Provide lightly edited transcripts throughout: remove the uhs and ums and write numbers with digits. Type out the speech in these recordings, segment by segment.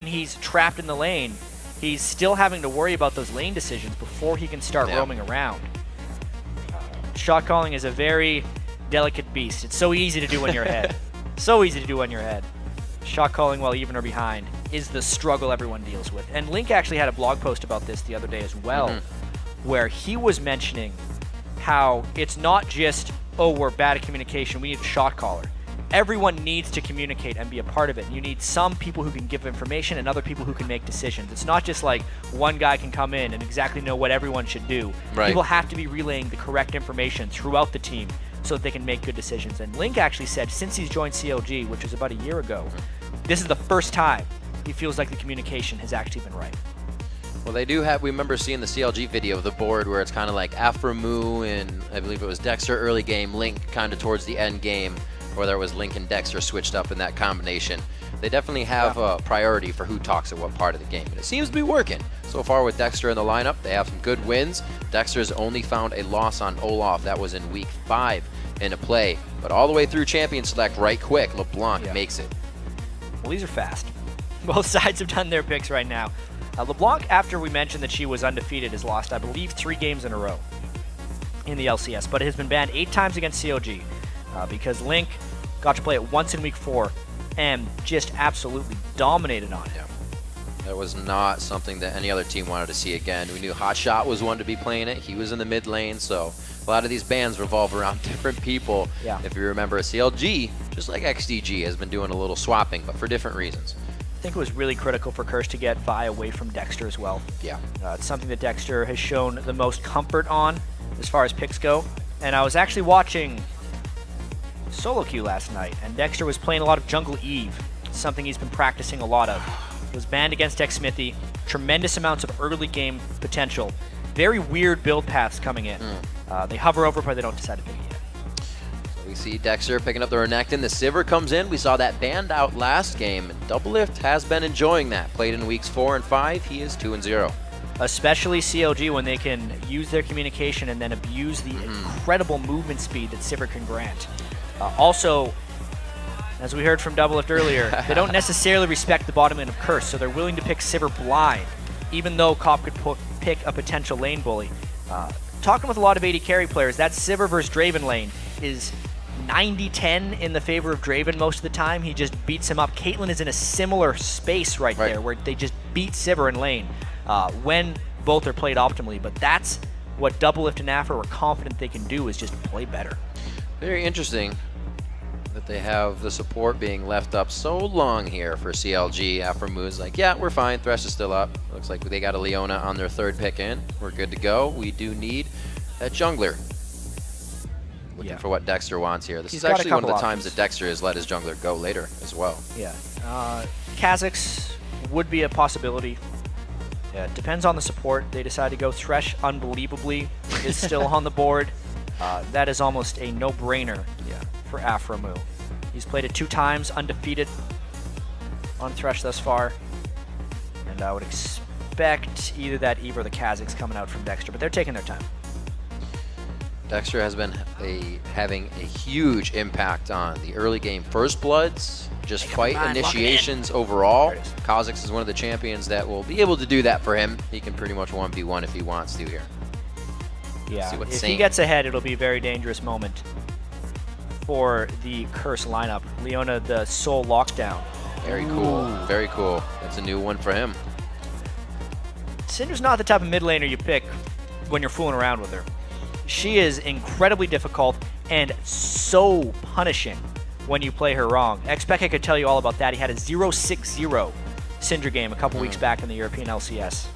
he's trapped in the lane, he's still having to worry about those lane decisions before he can start roaming around. Shot calling is a very delicate beast. It's so easy to do when you're ahead. So easy to do when you're ahead. Shot calling while even or behind is the struggle everyone deals with. And Link actually had a blog post about this the other day as well, where he was mentioning how it's not just, oh, we're bad at communication, we need a shot caller. Everyone needs to communicate and be a part of it. You need some people who can give information and other people who can make decisions. It's not just like one guy can come in and exactly know what everyone should do. People have to be relaying the correct information throughout the team so that they can make good decisions. And Link actually said since he's joined CLG, which was about a year ago, this is the first time he feels like the communication has actually been right. Well, they do have, we remember seeing the CLG video of the board where it's kind of like Afromoo and I believe it was Dexter early game, Link kind of towards the end game, where there was Link and Dexter switched up in that combination. They definitely have a priority for who talks at what part of the game, and it seems to be working. So far with Dexter in the lineup, they have some good wins. Dexter's only found a loss on Olaf. That was in week 5 in a play, but all the way through Champion Select right quick, LeBlanc makes it. Well, these are fast. Both sides have done their picks right now. LeBlanc, after we mentioned that she was undefeated, has lost, I believe, 3 games in a row in the LCS, but it has been banned 8 times against CLG because Link got to play it once in week 4 and just absolutely dominated on it. That was not something that any other team wanted to see again. We knew Hotshot was one to be playing it. He was in the mid lane, so a lot of these bans revolve around different people. If you remember, CLG, just like XDG, has been doing a little swapping, but for different reasons. I think it was really critical for Curse to get Vi away from Dexter as well. It's something that Dexter has shown the most comfort on as far as picks go. And I was actually watching solo queue last night, and Dexter was playing a lot of Jungle Eve, something he's been practicing a lot of. It was banned against Xmithy, tremendous amounts of early game potential, very weird build paths coming in. They hover over, but they don't decide to pick it yet. So we see Dexter picking up the Renekton. The Sivir comes in. We saw that banned out last game. Doublelift has been enjoying that. Played in weeks 4 and 5. He is 2-0. Especially CLG when they can use their communication and then abuse the incredible movement speed that Sivir can grant. Also, as we heard from Doublelift earlier, they don't necessarily respect the bottom end of Curse, so they're willing to pick Sivir blind, even though Cop could pick a potential lane bully. Talking with a lot of AD carry players, that Sivir versus Draven lane is 90-10 in the favor of Draven most of the time. He just beats him up. Caitlyn is in a similar space right there where they just beat Sivir in lane when both are played optimally, but that's what Doublelift and Afro are confident they can do, is just play better. Very interesting that they have the support being left up so long here for CLG. Afromoo's like, yeah, we're fine. Thresh is still up. Looks like they got a Leona on their 3rd pick in. We're good to go. We do need that jungler. Looking for what Dexter wants here. This is actually one of the times that Dexter has let his jungler go later as well. Kha'Zix would be a possibility. It depends on the support. They decide to go Thresh, unbelievably, is still on the board. That is almost a no-brainer for Afromoo. He's played it 2 times, undefeated on Thresh thus far. And I would expect either that Eve or the Kha'Zix coming out from Dexter, but they're taking their time. Dexter has been having a huge impact on the early game First Bloods, just fight initiations overall. Kha'Zix is one of the champions that will be able to do that for him. He can pretty much 1v1 if he wants to here. If he gets ahead, it'll be a very dangerous moment for the Curse lineup. Leona, the Soul Lockdown. Very cool. Very cool. That's a new one for him. Syndra's not the type of mid laner you pick when you're fooling around with her. She is incredibly difficult and so punishing when you play her wrong. Xpeke could tell you all about that. He had a 0-6-0 Syndra game a couple weeks back in the European LCS.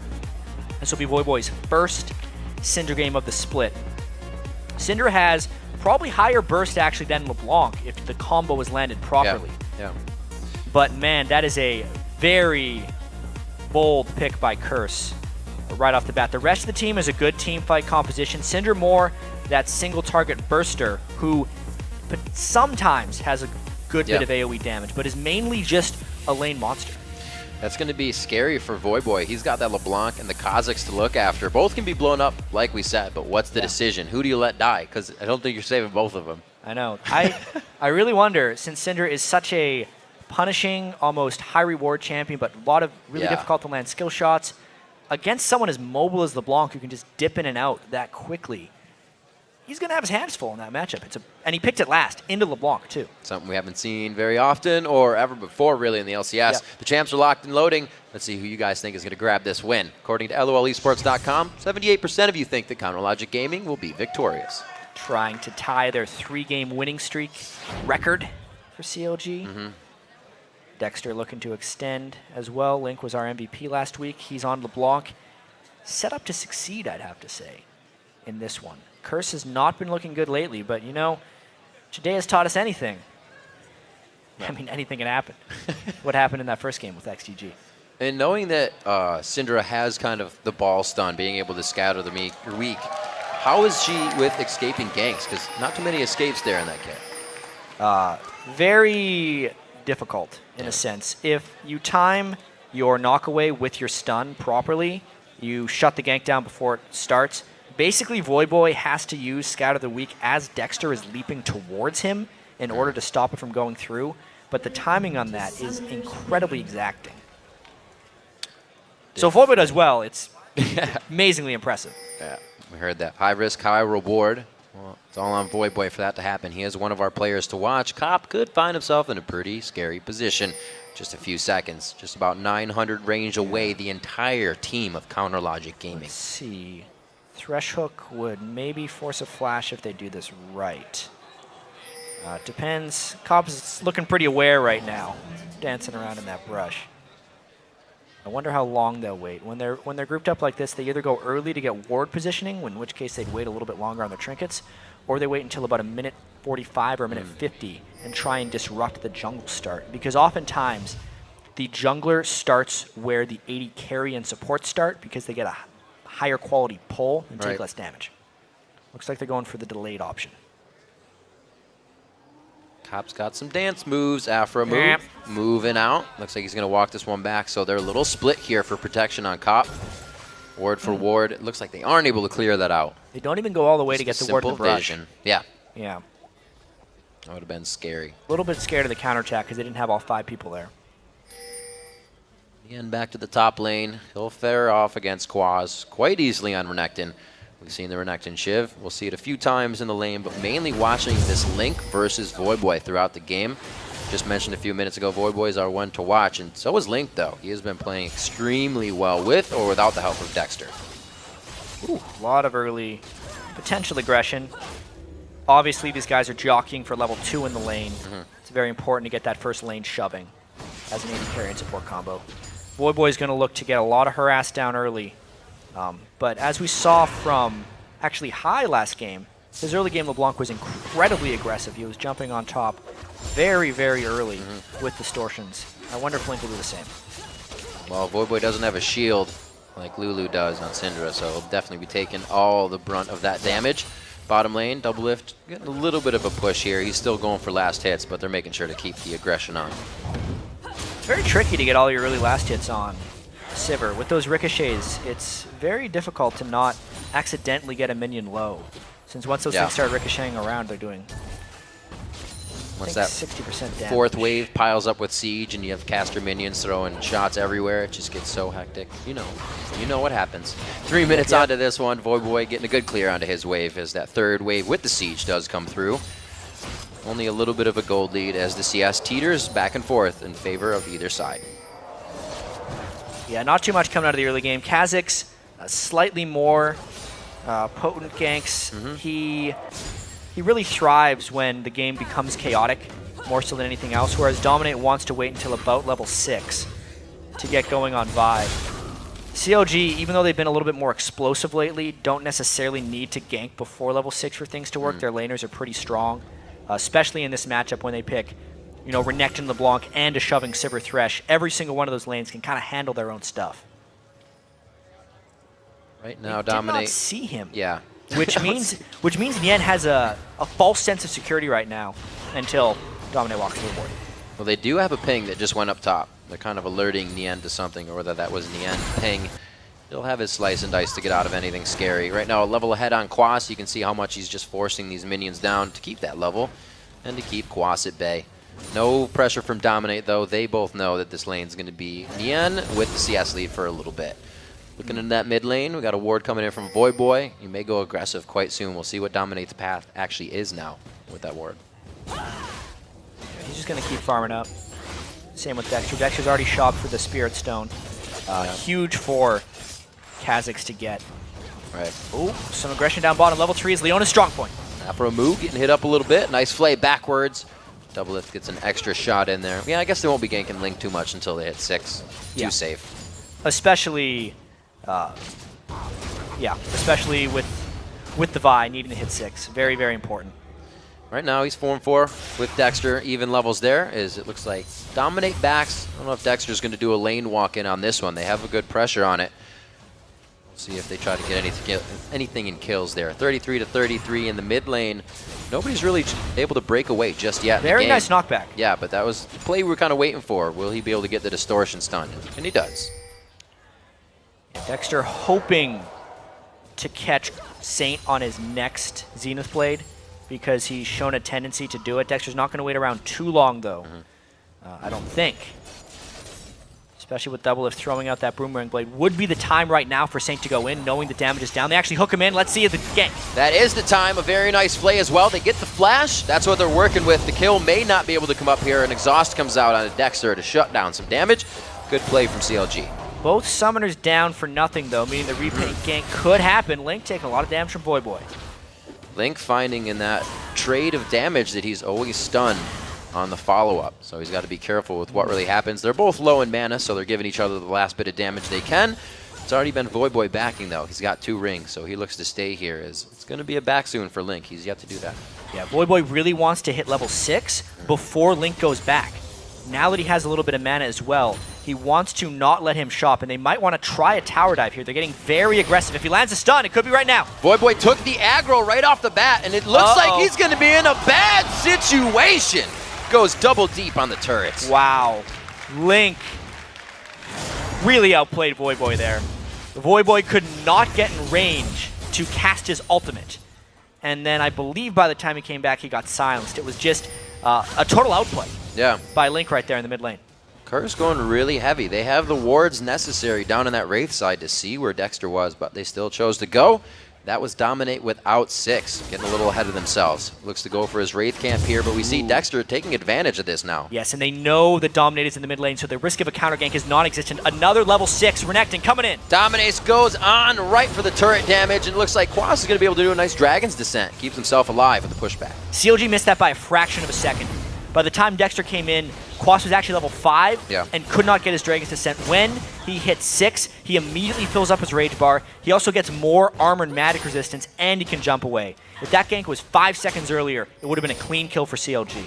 This will be Voyboy's first Syndra game of the split. Syndra has probably higher burst actually than LeBlanc if the combo was landed properly. But man, that is a very bold pick by Curse right off the bat. The rest of the team is a good team fight composition. Syndra more that single target burster who sometimes has a good bit of AoE damage, but is mainly just a lane monster. That's going to be scary for Voyboy. He's got that LeBlanc and the Kha'Zix to look after. Both can be blown up, like we said, but what's the decision? Who do you let die? Because I don't think you're saving both of them. I know. I really wonder, since Syndra is such a punishing, almost high-reward champion, but a lot of really difficult to land skill shots against someone as mobile as LeBlanc who can just dip in and out that quickly. He's going to have his hands full in that matchup. And he picked it last, into LeBlanc, too. Something we haven't seen very often or ever before, really, in the LCS. Yep. The champs are locked and loading. Let's see who you guys think is going to grab this win. According to LOLesports.com, 78% of you think that CounterLogic Gaming will be victorious. Trying to tie their 3-game winning streak record for CLG. Dexter looking to extend as well. Link was our MVP last week. He's on LeBlanc. Set up to succeed, I'd have to say, in this one. Curse has not been looking good lately, but, you know, today has taught us anything. I mean, anything can happen. What happened in that first game with XTG? And knowing that Syndra has kind of the ball stun, being able to scatter the weak, how is she with escaping ganks? Because not too many escapes there in that kit. Very difficult, in a sense. If you time your knockaway with your stun properly, you shut the gank down before it starts. Basically, Voyboy has to use Scatter the Weak as Dexter is leaping towards him in order to stop it from going through. But the timing on that is incredibly exacting. So if Voyboy does well, it's amazingly impressive. Yeah, we heard that. High risk, high reward. Well, it's all on Voyboy for that to happen. He is one of our players to watch. Cop could find himself in a pretty scary position. Just a few seconds. Just about 900 range away, the entire team of CounterLogic Gaming. Let's see. Thresh Hook would maybe force a flash if they do this right. Depends. Cobb's looking pretty aware right now, dancing around in that brush. I wonder how long they'll wait. When they're grouped up like this, they either go early to get ward positioning, in which case they'd wait a little bit longer on their trinkets, or they wait until about a minute 45 or a minute 50 and try and disrupt the jungle start. Because oftentimes, the jungler starts where the AD carry and support start because they get a higher quality pull and take less damage. Looks like they're going for the delayed option. Cop's got some dance moves. Afro move, moving out. Looks like he's going to walk this one back. So they're a little split here for protection on Cop. Ward for ward. It looks like they aren't able to clear that out. They don't even go all the way to get the ward in the brush. Vision. Yeah. Yeah. That would have been scary. A little bit scared of the counterattack because they didn't have all 5 people there. Again, back to the top lane. He'll fare off against Quaz quite easily on Renekton. We've seen the Renekton Shiv. We'll see it a few times in the lane, but mainly watching this Link versus Voyboy throughout the game. Just mentioned a few minutes ago, Voyboy is our one to watch, and so is Link, though. He has been playing extremely well with or without the help of Dexter. Ooh, a lot of early potential aggression. Obviously, these guys are jockeying for level 2 in the lane. It's very important to get that first lane shoving as an AD carry and support combo. Voyboy is going to look to get a lot of harass down early. But as we saw from actually High last game, his early game LeBlanc was incredibly aggressive. He was jumping on top very, very early with distortions. I wonder if Link will do the same. Well, Voyboy doesn't have a shield like Lulu does on Syndra, so he'll definitely be taking all the brunt of that damage. Bottom lane, double lift, getting a little bit of a push here. He's still going for last hits, but they're making sure to keep the aggression on. It's very tricky to get all your early last hits on Sivir. With those ricochets, it's very difficult to not accidentally get a minion low. Since once those things start ricocheting around, they're doing once that 60% damage. Fourth wave piles up with Siege and you have caster minions throwing shots everywhere, it just gets so hectic. You know what happens. 3 minutes onto this one, Voyboy getting a good clear onto his wave as that third wave with the Siege does come through. Only a little bit of a gold lead as the CS teeters back and forth in favor of either side. Yeah, not too much coming out of the early game. Kha'Zix, slightly more potent ganks. He really thrives when the game becomes chaotic, more so than anything else, whereas Dominate wants to wait until about level 6 to get going on Vi. CLG, even though they've been a little bit more explosive lately, don't necessarily need to gank before level 6 for things to work. Their laners are pretty strong, especially in this matchup when they pick Renekton, LeBlanc, and a shoving Sivir Thresh. Every single one of those lanes can kind of handle their own stuff. Right now, Dominate. Did not see him. Yeah. which means Nien has a false sense of security right now until Dominate walks through the board. Well, they do have a ping that just went up top. They're kind of alerting Nien to something, or whether that was Nien ping. He'll have his slice and dice to get out of anything scary. Right now, a level ahead on Quas. You can see how much he's just forcing these minions down to keep that level and to keep Quas at bay. No pressure from Dominate, though. They both know that this lane's going to be Nian with the CS lead for a little bit. Looking into that mid lane, we got a ward coming in from Void Boy. He may go aggressive quite soon. We'll see what Dominate's path actually is now with that ward. He's just going to keep farming up. Same with Dexter. Dexter's already shopped for the Spirit Stone. Huge for Kha'Zix to get. Right. Oh, some aggression down bottom. Level 3 is Leona's strong point. Afro move, getting hit up a little bit. Nice flay backwards. Doublelift gets an extra shot in there. Yeah, I guess they won't be ganking Link too much until they hit 6. Too safe. Especially, especially with the Vi needing to hit 6. Very, very important. Right now, he's 4-4 with Dexter. Even levels there is, it looks like, Dominate backs. I don't know if Dexter's going to do a lane walk-in on this one. They have a good pressure on it. See if they try to get anything in kills there. 33-33 in the mid lane. Nobody's really able to break away just yet. Very nice knockback. Yeah, but that was the play we were kind of waiting for. Will he be able to get the distortion stun? And he does. Dexter hoping to catch Saint on his next Zenith Blade because he's shown a tendency to do it. Dexter's not going to wait around too long, though. I don't think. Especially with Doublelift throwing out that Boomerang Blade. Would be the time right now for Saint to go in, knowing the damage is down. They actually hook him in. Let's see the gank. That is the time. A very nice play as well. They get the flash. That's what they're working with. The kill may not be able to come up here. An exhaust comes out on a Dexter to shut down some damage. Good play from CLG. Both summoners down for nothing, though, meaning the repaint gank could happen. Link taking a lot of damage from Void Boy. Link finding in that trade of damage that he's always stunned on the follow-up, so he's got to be careful with what really happens. They're both low in mana, so they're giving each other the last bit of damage they can. It's already been Void Boy backing, though. He's got 2 rings, so he looks to stay here. It's going to be a back soon for Link. He's yet to do that. Yeah, Void Boy really wants to hit level 6 before Link goes back. Now that he has a little bit of mana as well, he wants to not let him shop, and they might want to try a tower dive here. They're getting very aggressive. If he lands a stun, it could be right now. Void Boy took the aggro right off the bat, and it looks like he's going to be in a bad situation. Goes double deep on the turrets. Wow. Link really outplayed Void Boy there. Void Boy could not get in range to cast his ultimate. And then I believe by the time he came back, he got silenced. It was just a total outplay by Link right there in the mid lane. Kerr's going really heavy. They have the wards necessary down in that Wraith side to see where Dexter was, but they still chose to go. That was Dominate without 6, getting a little ahead of themselves. Looks to go for his Wraith camp here, but we see Dexter taking advantage of this now. Yes, and they know that Dominate is in the mid lane, so the risk of a counter gank is non-existent. Another level 6, Renekton coming in. Dominate goes on right for the turret damage, and it looks like Quas is going to be able to do a nice Dragon's Descent. Keeps himself alive with the pushback. CLG missed that by a fraction of a second. By the time Dexter came in, Quas was actually level 5 and could not get his Dragon's Descent. When he hits 6, he immediately fills up his Rage Bar. He also gets more armored magic resistance, and he can jump away. If that gank was 5 seconds earlier, it would have been a clean kill for CLG.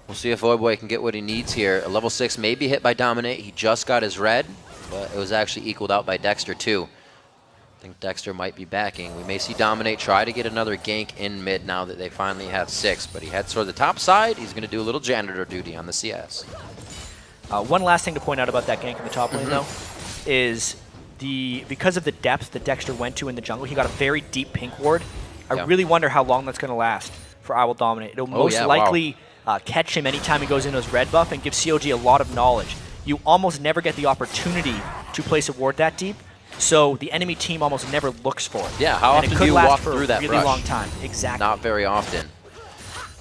We'll see if Void Boy can get what he needs here. A level 6 may be hit by Dominate. He just got his red, but it was actually equaled out by Dexter too. I think Dexter might be backing. We may see Dominate try to get another gank in mid now that they finally have 6, but he heads toward the top side. He's going to do a little janitor duty on the CS. One last thing to point out about that gank in the top lane, though, is because of the depth that Dexter went to in the jungle, he got a very deep pink ward. I really wonder how long that's going to last for I Will Dominate. It'll most likely catch him anytime he goes into his red buff and give CLG a lot of knowledge. You almost never get the opportunity to place a ward that deep, so the enemy team almost never looks for it. Yeah, how often do you walk through that brush? Really long time. Exactly. Not very often.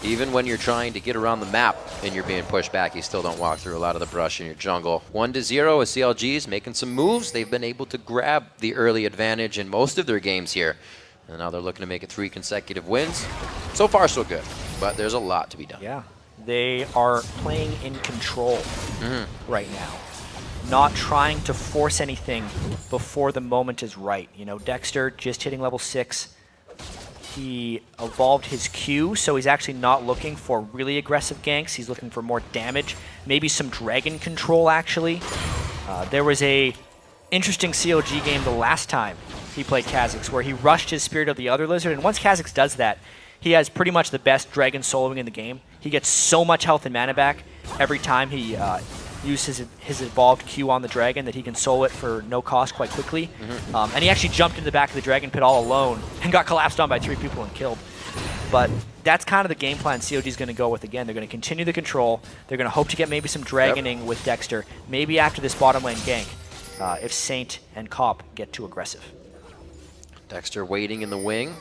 Even when you're trying to get around the map and you're being pushed back, you still don't walk through a lot of the brush in your jungle. 1-0 as CLG's making some moves. They've been able to grab the early advantage in most of their games here. And now they're looking to make it 3 consecutive wins. So far, so good. But there's a lot to be done. Yeah. They are playing in control right now. Not trying to force anything before the moment is right. You know, Dexter just hitting level 6. He evolved his Q, so he's actually not looking for really aggressive ganks. He's looking for more damage, maybe some dragon control, actually. There was a interesting CLG game the last time he played Kha'Zix, where he rushed his Spirit of the Other Lizard, and once Kha'Zix does that, he has pretty much the best dragon soloing in the game. He gets so much health and mana back every time he uses his evolved Q on the dragon that he can solo it for no cost quite quickly. And he actually jumped into the back of the dragon pit all alone and got collapsed on by 3 people and killed. but that's kind of the game plan CLG is going to go with again. They're going to continue the control. They're going to hope to get maybe some dragoning with Dexter, maybe after this bottom lane gank, if Saint and Cop get too aggressive. Dexter waiting in the wing.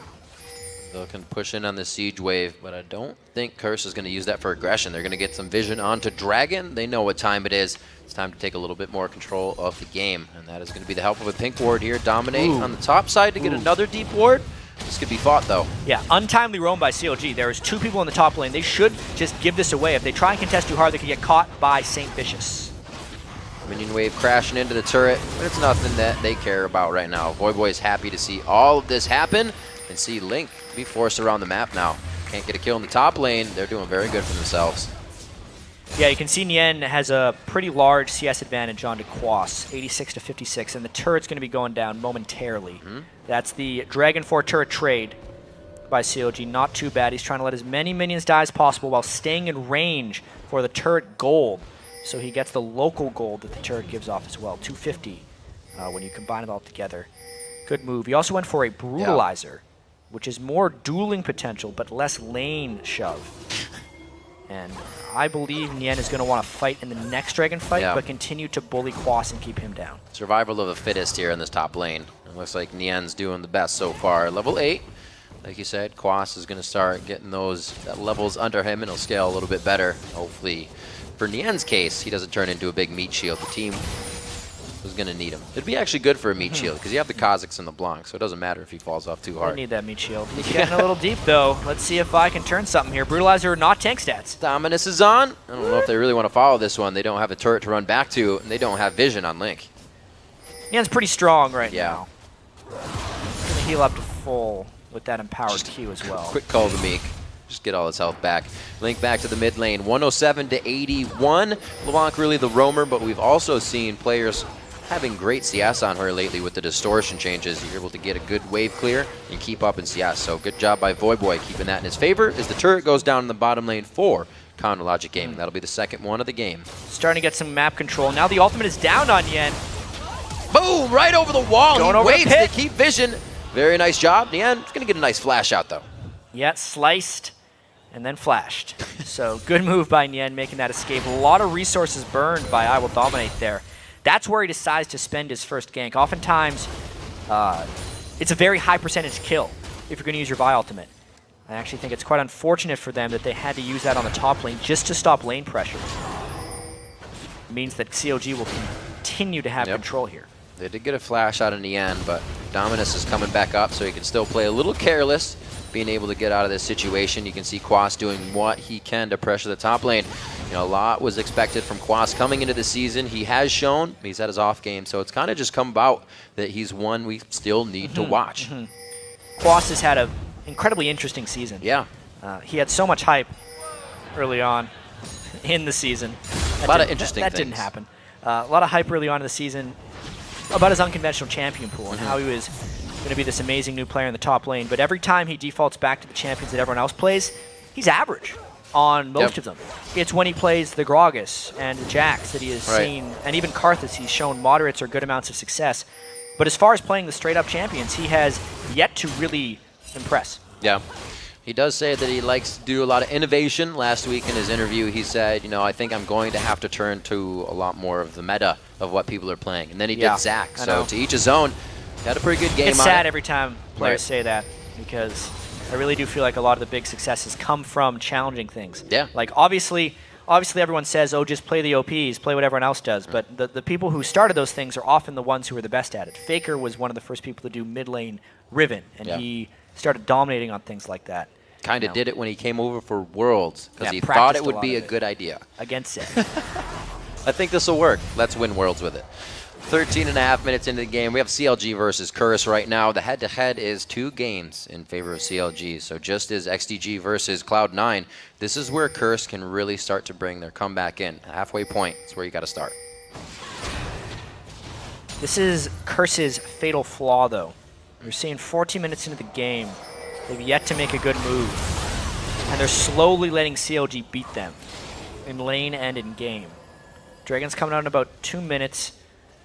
They can push in on the siege wave, but I don't think Curse is going to use that for aggression. They're going to get some vision onto Dragon. They know what time it is. It's time to take a little bit more control of the game, and that is going to be the help of a pink ward here. Dominate on the top side to get another deep ward. This could be fought, though. Yeah, untimely roam by CLG. There is 2 people in the top lane. They should just give this away. If they try and contest too hard, they could get caught by Saint Vicious. Minion wave crashing into the turret, but it's nothing that they care about right now. Voyboy is happy to see all of this happen and see Link be forced around the map now. Can't get a kill in the top lane. They're doing very good for themselves. Yeah, you can see Nien has a pretty large CS advantage onto Quas, 86 to 56, and the turret's going to be going down momentarily. That's the Dragon 4 turret trade by CLG. Not too bad. He's trying to let as many minions die as possible while staying in range for the turret gold. So he gets the local gold that the turret gives off as well, 250 when you combine it all together. Good move. He also went for a Brutalizer, which is more dueling potential but less lane shove. And I believe Nien is going to want to fight in the next Dragon fight, but continue to bully Quas and keep him down. Survival of the fittest here in this top lane. It looks like Nien's doing the best so far. Level 8, like you said, Quas is going to start getting those levels under him, and he'll scale a little bit better, hopefully. For Nien's case, he doesn't turn into a big meat shield. The team was going to need him. It'd be actually good for a meat shield, because you have the Kazakhs and the Blanc, so it doesn't matter if he falls off too hard. I need that meat shield. He's getting a little deep, though. Let's see if I can turn something here. Brutalizer, not tank stats. Dominus is on. I don't know if they really want to follow this one. They don't have a turret to run back to, and they don't have vision on Link. Nien's pretty strong right now. Going to heal up to full with that empowered Q as well. Quick call to Meek. Just get all his health back. Link back to the mid lane. 107 to 81. LeBlanc really the roamer, but we've also seen players having great CS on her lately with the distortion changes. You're able to get a good wave clear and keep up in CS. So good job by Voyboy keeping that in his favor as the turret goes down in the bottom lane for Counter Logic Gaming. That'll be the second one of the game. Starting to get some map control. Now the ultimate is down on Nien. Boom! Right over the wall. Going he over waits the pit. to keep vision. Very nice job. Nien is going to get a nice flash out, though. Yeah, sliced and then flashed. So good move by Nien making that escape. A lot of resources burned by I Will Dominate there. That's where he decides to spend his first gank. Oftentimes, it's a very high percentage kill if you're going to use your Vi ultimate. I actually think it's quite unfortunate for them that they had to use that on the top lane just to stop lane pressure. It means that CLG will continue to have control here. They did get a flash out in the end, but Dominus is coming back up, so he can still play a little careless, being able to get out of this situation. You can see Quas doing what he can to pressure the top lane. You know, a lot was expected from Quas coming into the season. He has shown he's at his off game, so it's kind of just come about that he's one we still need to watch. Quas has had an incredibly interesting season. Yeah. He had so much hype early on in the season. A lot of interesting things. That didn't happen. A lot of hype early on in the season about his unconventional champion pool and how he was going to be this amazing new player in the top lane. But every time he defaults back to the champions that everyone else plays, he's average on most of them. It's when he plays the Gragas and the Jax that he has seen, and even Karthus, he's shown moderates or good amounts of success. But as far as playing the straight-up champions, he has yet to really impress. Yeah. He does say that he likes to do a lot of innovation. Last week in his interview, he said, you know, I think I'm going to have to turn to a lot more of the meta of what people are playing. And then he did Zac. So to each his own. Had a pretty good game on it. It's sad every time players say that, because I really do feel like a lot of the big successes come from challenging things. Yeah. Like, obviously everyone says, oh, just play the OPs, play what everyone else does. But the people who started those things are often the ones who are the best at it. Faker was one of the first people to do mid lane Riven, and he started dominating on things like that. Kind of did it when he came over for Worlds, because he thought it would be a good idea. Against it. I think this will work. Let's win Worlds with it. 13.5 minutes into the game. We have CLG versus Curse right now. The head-to-head is 2 games in favor of CLG. So just as XDG versus Cloud9, this is where Curse can really start to bring their comeback in. Halfway point is where you got to start. This is Curse's fatal flaw, though. We're seeing 14 minutes into the game. They've yet to make a good move. And they're slowly letting CLG beat them in lane and in game. Dragon's coming out in about 2 minutes.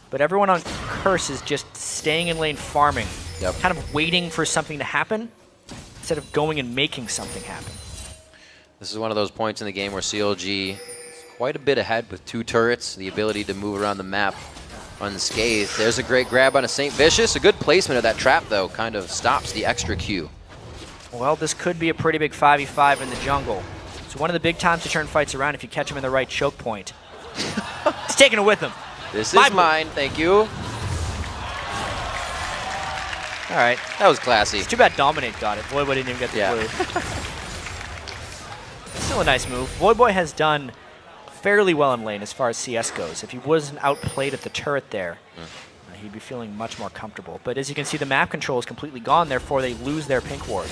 But everyone on Curse is just staying in lane farming, kind of waiting for something to happen. instead of going and making something happen. This is one of those points in the game where CLG is quite a bit ahead with 2 turrets, the ability to move around the map unscathed. There's a great grab on a St. Vicious. A good placement of that trap, though, kind of stops the extra Q. Well, this could be a pretty big 5v5 in the jungle. It's one of the big times to turn fights around if you catch him in the right choke point. He's taking it with him. This is mine, thank you. All right. That was classy. It's too bad Dominate got it. Voyboy didn't even get the blue. Still a nice move. Voyboy has done fairly well in lane as far as CS goes. If he wasn't outplayed at the turret there, he'd be feeling much more comfortable. But as you can see, the map control is completely gone, therefore they lose their pink ward.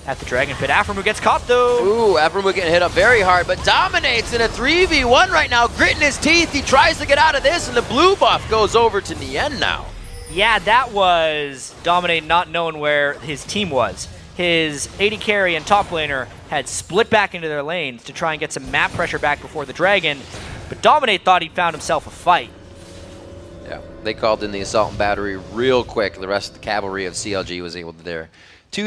At the Dragon Pit, Aframu gets caught though! Ooh, Aframu getting hit up very hard, but Dominate's in a 3v1 right now, gritting his teeth. He tries to get out of this, and the blue buff goes over to Nien now. Yeah, that was Dominate not knowing where his team was. His AD carry and top laner had split back into their lanes to try and get some map pressure back before the Dragon, but Dominate thought he'd found himself a fight. Yeah, they called in the assault and battery real quick. The rest of the cavalry of CLG was able to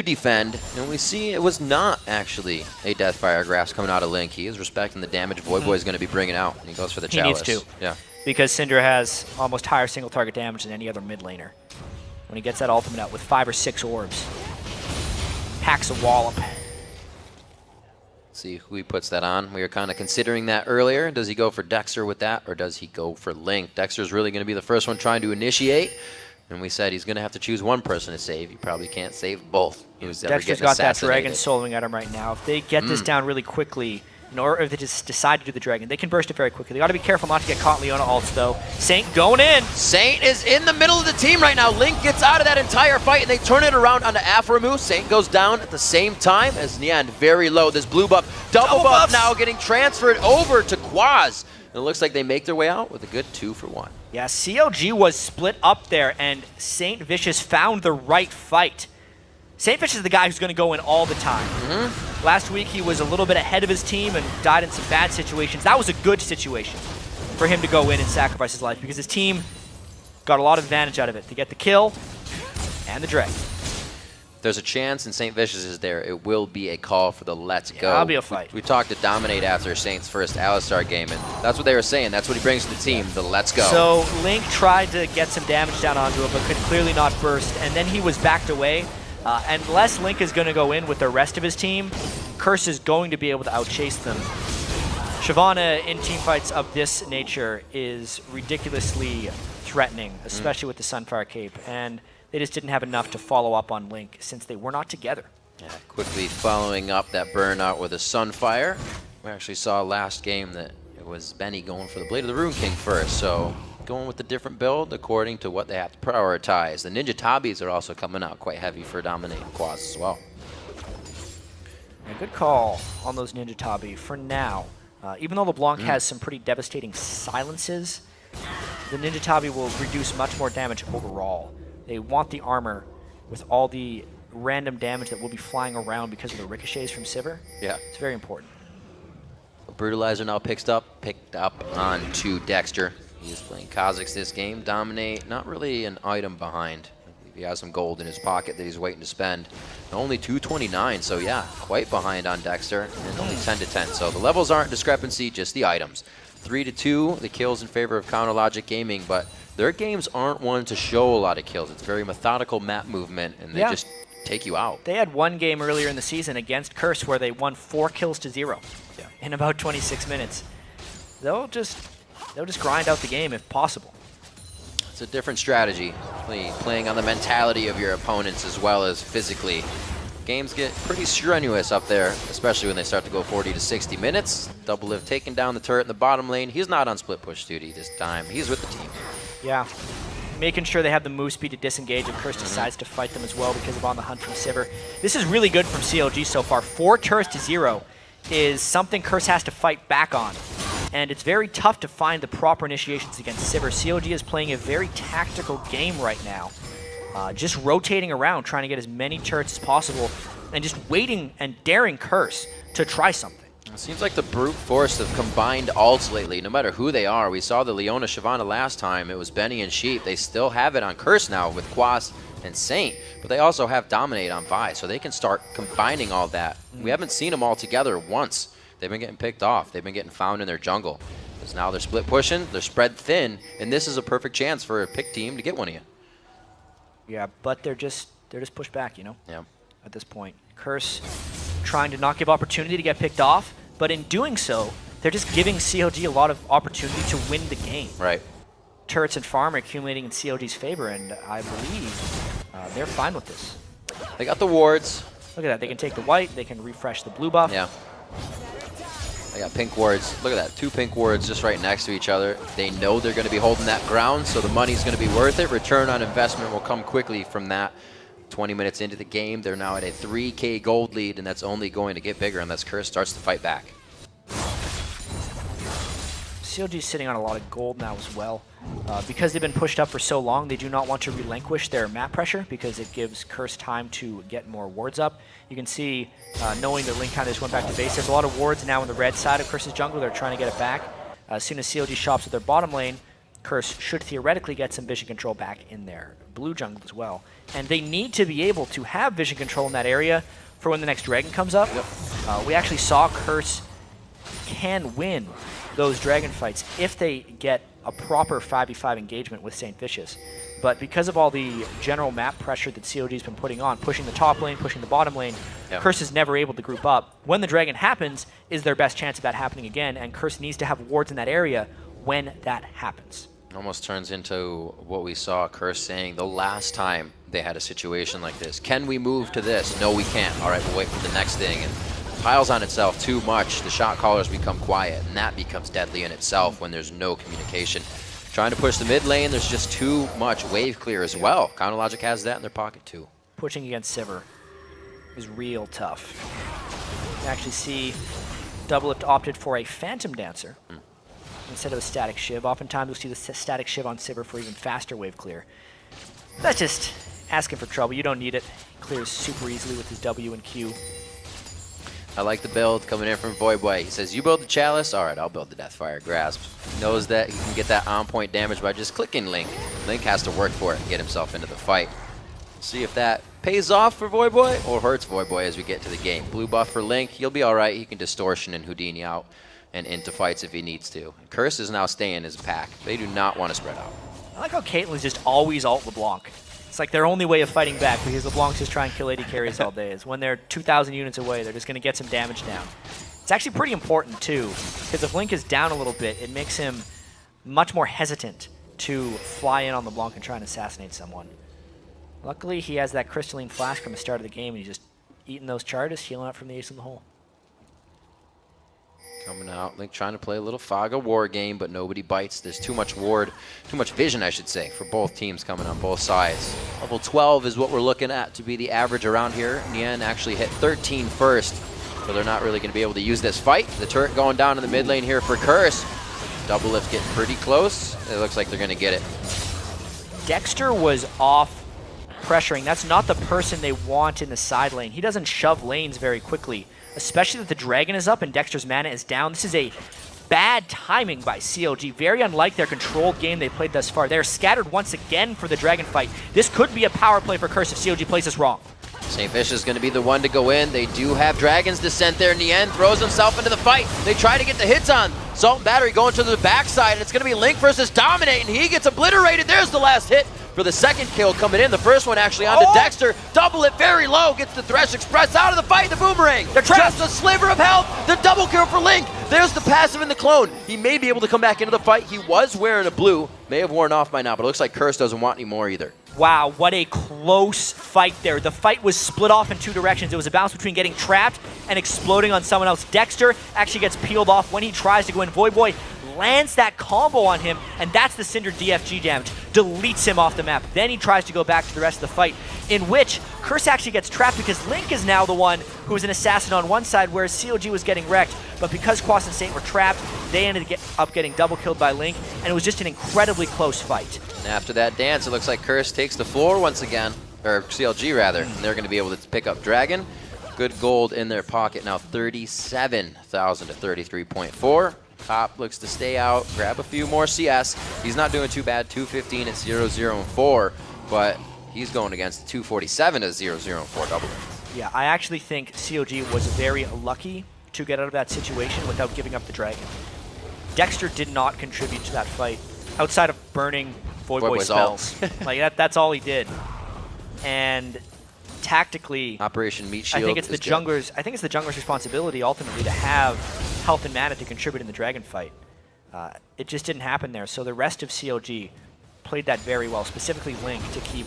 defend, and we see it was not actually a Deathfire Grasp coming out of Link. He is respecting the damage Voyboy is going to be bringing out, and he goes for the Chalice. He needs to. Yeah. Because Syndra has almost higher single target damage than any other mid laner. When he gets that ultimate out with 5 or 6 orbs, packs a wallop. See who he puts that on. We were kind of considering that earlier. Does he go for Dexter with that, or does he go for Link? Dexter's really going to be the first one trying to initiate, and we said he's going to have to choose one person to save. He probably can't save both. Dexter's got that Dragon soloing at him right now. If they get this down really quickly, or if they just decide to do the Dragon, they can burst it very quickly. They got to be careful not to get caught. Leona ults though. Saint going in. Saint is in the middle of the team right now. Link gets out of that entire fight, and they turn it around onto Aframu. Saint goes down at the same time as Nien, very low. This blue buff, double buff now getting transferred over to Quaz. And it looks like they make their way out with a good 2 for 1. Yeah, CLG was split up there, and St. Vicious found the right fight. St. Vicious is the guy who's going to go in all the time. Last week, he was a little bit ahead of his team and died in some bad situations. That was a good situation for him to go in and sacrifice his life because his team got a lot of advantage out of it to get the kill and the Dragon. There's a chance, and St. Vicious is there. It will be a call for the let's go. That'll be a fight. We talked to Dominate after Saint's first Alistar game, and that's what they were saying. That's what he brings to the team, the let's go. So Link tried to get some damage down onto it, but could clearly not burst, and then he was backed away. Unless Link is going to go in with the rest of his team, Curse is going to be able to outchase them. Shyvana in teamfights of this nature is ridiculously threatening, especially with the Sunfire Cape, and they just didn't have enough to follow up on Link since they were not together. Yeah, quickly following up that burnout with a Sunfire. We actually saw last game that it was Benny going for the Blade of the Rune King first, so going with a different build according to what they have to prioritize. The Ninja Tabis are also coming out quite heavy for Dominate and Quaz as well. A good call on those Ninja Tabi for now. Even though LeBlanc has some pretty devastating silences, the Ninja Tabi will reduce much more damage overall. They want the armor with all the random damage that will be flying around because of the ricochets from Sivir. Yeah. It's very important. Brutalizer now picked up onto Dexter. He is playing Kha'Zix this game. Dominate, not really an item behind. He has some gold in his pocket that he's waiting to spend. Only 229, so yeah, quite behind on Dexter, and only 10 to 10. So the levels aren't discrepancy, just the items. 3 to 2, the kills in favor of Counter Logic Gaming, but their games aren't one to show a lot of kills. It's very methodical map movement, and they just take you out. They had one game earlier in the season against Curse where they won 4 kills to 0 in about 26 minutes. They'll just grind out the game if possible. It's a different strategy, playing on the mentality of your opponents as well as physically. Games get pretty strenuous up there, especially when they start to go 40 to 60 minutes. Doublelift taking down the turret in the bottom lane. He's not on split push duty this time. He's with the team. Yeah, making sure they have the move speed to disengage if Curse decides to fight them as well because of On the Hunt from Sivir. This is really good from CLG so far. 4 turrets to 0 is something Curse has to fight back on. And it's very tough to find the proper initiations against Sivir. CLG is playing a very tactical game right now. Just rotating around, trying to get as many turrets as possible, and just waiting and daring Curse to try something. It seems like the brute force of combined ults lately, no matter who they are. We saw the Leona Shyvana last time. It was Benny and Sheep. They still have it on Curse now with Quas and Saint, but they also have Dominate on Vi, so they can start combining all that. We haven't seen them all together once. They've been getting picked off. They've been getting found in their jungle. Because now they're split pushing, they're spread thin, and this is a perfect chance for a pick team to get one of you. Yeah, but they're just pushed back, you know? Yeah. At this point. Curse trying to not give opportunity to get picked off, but in doing so, they're just giving CLG a lot of opportunity to win the game. Right. Turrets and farm are accumulating in CLG's favor, and I believe they're fine with this. They got the wards. Look at that. They can take the white. They can refresh the blue buff. Yeah. They got pink wards. Look at that. 2 pink wards just right next to each other. They know they're going to be holding that ground, so the money's going to be worth it. Return on investment will come quickly from that. 20 minutes into the game, they're now at a 3K gold lead, and that's only going to get bigger unless Curse starts to fight back. CLG's sitting on a lot of gold now as well. Because they've been pushed up for so long, they do not want to relinquish their map pressure because it gives Curse time to get more wards up. You can see, knowing that Link kind of just went back to base, there's a lot of wards now on the red side of Curse's jungle. They're trying to get it back. As soon as CLG shops at their bottom lane, Curse should theoretically get some vision control back in their blue jungle as well. And they need to be able to have vision control in that area for when the next dragon comes up. Yep. We actually saw Curse can win those dragon fights if they get a proper 5v5 engagement with St. Vicious. But because of all the general map pressure that COG's been putting on, pushing the top lane, pushing the bottom lane, yep, Curse is never able to group up. When the dragon happens is their best chance of that happening again, and Curse needs to have wards in that area when that happens. Almost turns into what we saw Curse saying the last time they had a situation like this. Can we move to this? No, we can't. All right, we'll wait for the next thing. And piles on itself too much. The shot callers become quiet, and that becomes deadly in itself when there's no communication. Trying to push the mid lane, there's just too much wave clear as well. Counter Logic has that in their pocket too. Pushing against Sivir is real tough. You actually see Doublelift opted for a Phantom Dancer instead of a Static Shiv. Oftentimes you'll see the Static Shiv on Sivir for even faster wave clear. That's just asking for trouble. You don't need it. He clears super easily with his W and Q. I like the build coming in from Voidboy. He says, you build the Chalice? All right, I'll build the Deathfire Grasp. He knows that he can get that on-point damage by just clicking Link. Link has to work for it and get himself into the fight. See if that pays off for Voidboy or hurts Voidboy as we get to the game. Blue buff for Link. He'll be all right. He can Distortion and Houdini out and into fights if he needs to. Curse is now staying as a pack. They do not want to spread out. I like how Caitlyn's just always ult LeBlanc. It's like their only way of fighting back because LeBlanc's just trying to kill AD carries all day. Is when they're 2,000 units away, they're just going to get some damage down. It's actually pretty important too, because if Link is down a little bit, it makes him much more hesitant to fly in on LeBlanc and try and assassinate someone. Luckily, he has that crystalline flash from the start of the game, and he's just eating those charges, healing up from the ace in the hole. Coming out, Link trying to play a little Faga war game, but nobody bites. There's too much ward, too much vision, I should say, for both teams coming on both sides. Level 12 is what we're looking at to be the average around here. Nian actually hit 13 first, so they're not really going to be able to use this fight. The turret going down in the mid lane here for Curse. Doublelift getting pretty close. It looks like they're going to get it. Dexter was off pressuring. That's not the person they want in the side lane. He doesn't shove lanes very quickly, especially that the dragon is up and Dexter's mana is down. This is a bad timing by CLG. Very unlike their controlled game they played thus far. They're scattered once again for the dragon fight. This could be a power play for Curse if CLG plays this wrong. St. Vicious is going to be the one to go in. They do have Dragon's Descent there in the end. Throws himself into the fight. They try to get the hits on. Salt and Battery going to the backside, and it's going to be Link versus Dominate, and he gets obliterated. There's the last hit for the second kill coming in. The first one actually onto Dexter. Double it very low. Gets the Thresh Express out of the fight. The Boomerang. They're just a sliver of health. The double kill for Link. There's the passive and the clone. He may be able to come back into the fight. He was wearing a blue. May have worn off by now, but it looks like Curse doesn't want any more either. Wow, what a close fight there. The fight was split off in two directions. It was a balance between getting trapped and exploding on someone else. Dexter actually gets peeled off when he tries to go in. Voidboy lands that combo on him, and that's the Cinder DFG damage. Deletes him off the map. Then he tries to go back to the rest of the fight, in which Curse actually gets trapped because Link is now the one who is an assassin on one side, whereas CLG was getting wrecked. But because Quas and Saint were trapped, they ended up getting double killed by Link, and it was just an incredibly close fight. And after that dance, it looks like Curse takes the floor once again, or CLG rather, and they're going to be able to pick up Dragon. good gold in their pocket now, 37,000 to 33.4. Top looks to stay out, grab a few more CS. He's not doing too bad, 215 at 0-0 and 4, but he's going against 247 at 0-0 and 4 double. Yeah, I actually think CLG was very lucky to get out of that situation without giving up the dragon. Dexter did not contribute to that fight outside of burning Void spells. Like that's all he did. And tactically, Operation Meat Shield. I think it's the jungler's responsibility ultimately to have health and mana to contribute in the dragon fight. It just didn't happen there. So the rest of CLG played that very well, specifically Link, to keep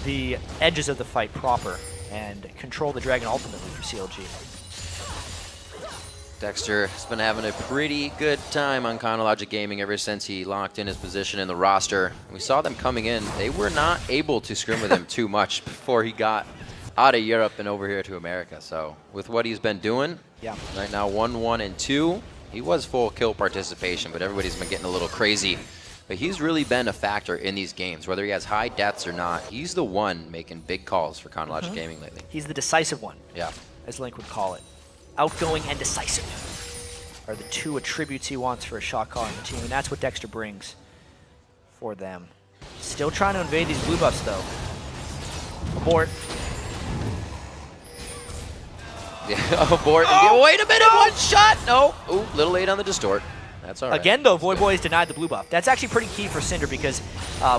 the edges of the fight proper and control the dragon ultimately for CLG. Dexter has been having a pretty good time on Chronologic Gaming ever since he locked in his position in the roster. We saw them coming in. They were not able to scrim with him too much before he got out of Europe and over here to America. So with what he's been doing, right now 1-1 and 2, he was full kill participation, but everybody's been getting a little crazy. But he's really been a factor in these games, whether he has high deaths or not. He's the one making big calls for Chronologic Gaming lately. He's the decisive one, as Link would call it. Outgoing and decisive are the two attributes he wants for a shot calling team, and that's what Dexter brings for them. Still trying to invade these blue buffs, though. Abort. Yeah, abort. Oh, wait a minute, one shot! No. Ooh, little late on the distort. That's all right. Again, though, Void Boy is denied the blue buff. That's actually pretty key for Syndra because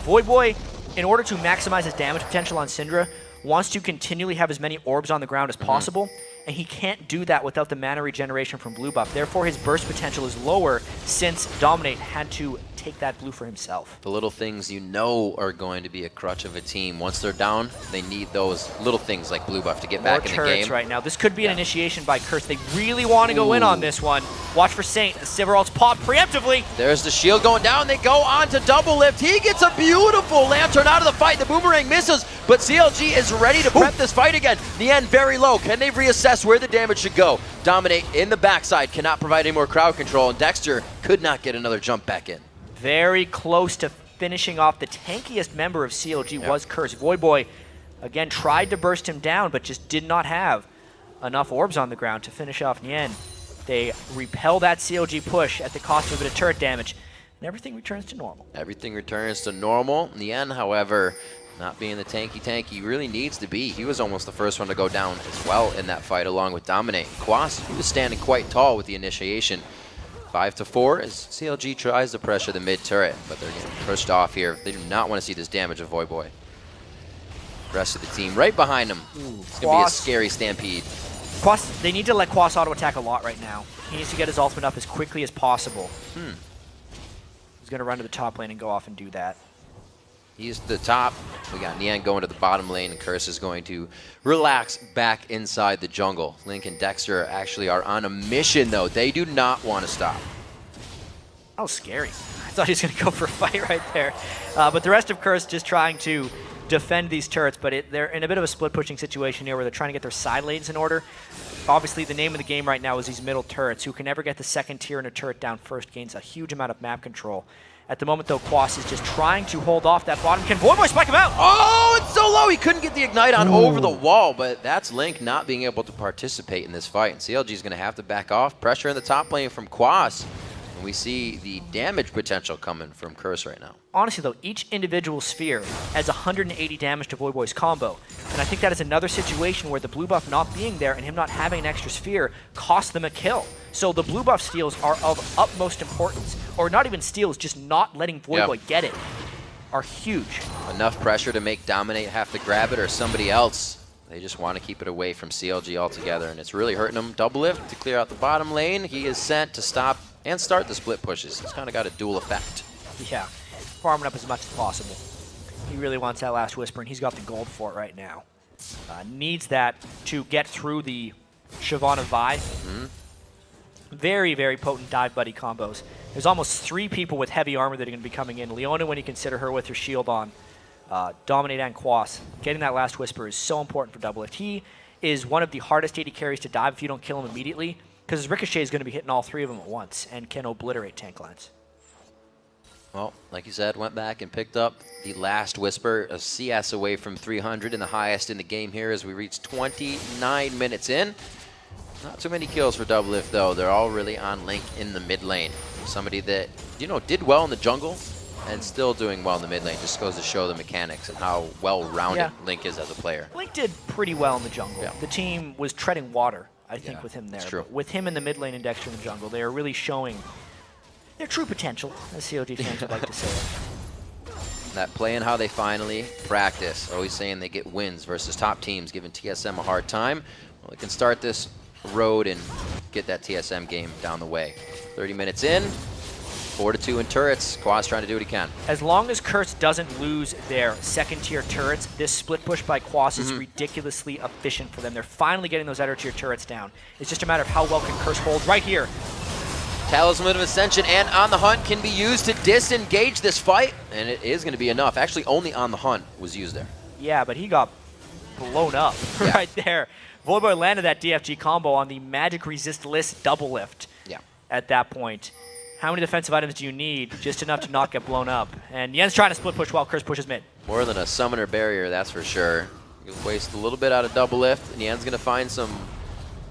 Void Boy, in order to maximize his damage potential on Syndra, wants to continually have as many orbs on the ground as possible. And he can't do that without the mana regeneration from blue buff. Therefore, his burst potential is lower since Dominate had to take that blue for himself. The little things you know are going to be a crutch of a team. Once they're down, they need those little things like blue buff to get back in the game. Right now. This could be an initiation by Curse. They really want to go in on this one. Watch for Saint. The Sivir ult's pop preemptively. There's the shield going down. They go on to double lift. He gets a beautiful lantern out of the fight. The boomerang misses, but CLG is ready to prep this fight again. The end very low. Can they reassess where the damage should go? Dominate in the backside, cannot provide any more crowd control, and Dexter could not get another jump back in. Very close to finishing off. The tankiest member of CLG was Curse. Void Boy, again, tried to burst him down, but just did not have enough orbs on the ground to finish off Nien. They repel that CLG push at the cost of a bit of turret damage, and everything returns to normal. Everything returns to normal. Nien, however, not being the tanky he really needs to be. He was almost the first one to go down as well in that fight along with Dominate. Quas, he was standing quite tall with the initiation. 5-4 as CLG tries to pressure the mid turret, but they're getting pushed off here. They do not want to see this damage of Void Boy. Rest of the team right behind him. It's going to be a scary stampede. Quas, they need to let Quas auto attack a lot right now. He needs to get his ultimate up as quickly as possible. He's going to run to the top lane and go off and do that. He's the top. We got Nien going to the bottom lane, and Curse is going to relax back inside the jungle. Link and Dexter actually are on a mission, though. They do not want to stop. That was scary. I thought he was going to go for a fight right there. But the rest of Curse just trying to defend these turrets, but they're in a bit of a split-pushing situation here where they're trying to get their side lanes in order. Obviously, the name of the game right now is these middle turrets. Who can never get the second tier in a turret down first gains a huge amount of map control. At the moment, though, Quas is just trying to hold off that bottom. Can Void Boy spike him out? Oh, it's so low. He couldn't get the Ignite on over the wall, but that's Link not being able to participate in this fight. And CLG is going to have to back off. Pressure in the top lane from Quas. And we see the damage potential coming from Curse right now. Honestly, though, each individual sphere adds 180 damage to Void Boy's combo. And I think that is another situation where the blue buff not being there and him not having an extra sphere costs them a kill. So the blue buff steals are of utmost importance. Or not even steals, just not letting Void Boy get it are huge. Enough pressure to make Dominate have to grab it or somebody else. They just want to keep it away from CLG altogether, and it's really hurting them. Double lift to clear out the bottom lane. He is sent to stop and start the split pushes. It's kind of got a dual effect. Yeah, farming up as much as possible. He really wants that last Whisper, and he's got the gold for it right now. Needs that to get through the Shyvana Vi. Very, very potent dive buddy combos. There's almost 3 people with heavy armor that are going to be coming in. Leona, when you consider her with her shield on. Dominate and Quas. Getting that last Whisper is so important for double lift. He is one of the hardest AD carries to dive if you don't kill him immediately, because his Ricochet is going to be hitting all 3 of them at once and can obliterate tank lines. Well, like you said, went back and picked up the last Whisper, a CS away from 300 and the highest in the game here as we reach 29 minutes in. Not too many kills for Doublelift though. They're all really on Link in the mid lane. Somebody that, you know, did well in the jungle and still doing well in the mid lane. Just goes to show the mechanics and how well-rounded Link is as a player. Link did pretty well in the jungle. The team was treading water, I think, with him there. That's true. But with him in the mid lane and Dexter in the jungle, they are really showing their true potential, as CLG fans would like to say. That play and how they finally practice. Always saying they get wins versus top teams, giving TSM a hard time. Well, they can start this road and get that TSM game down the way. 30 minutes in, 4-2 in turrets. Quas trying to do what he can. As long as Curse doesn't lose their second-tier turrets, this split push by Quas is ridiculously efficient for them. They're finally getting those outer-tier turrets down. It's just a matter of how well can Curse hold right here. Talisman of Ascension and On the Hunt can be used to disengage this fight, and it is going to be enough. Actually, only On the Hunt was used there. Yeah, but he got blown up right there. Voidboy landed that DFG combo on the magic resist-less double lift at that point. How many defensive items do you need? Just enough to not get blown up. And Yen's trying to split push while Curse pushes mid. More than a summoner barrier, that's for sure. He'll waste a little bit out of double lift, and Yen's going to find some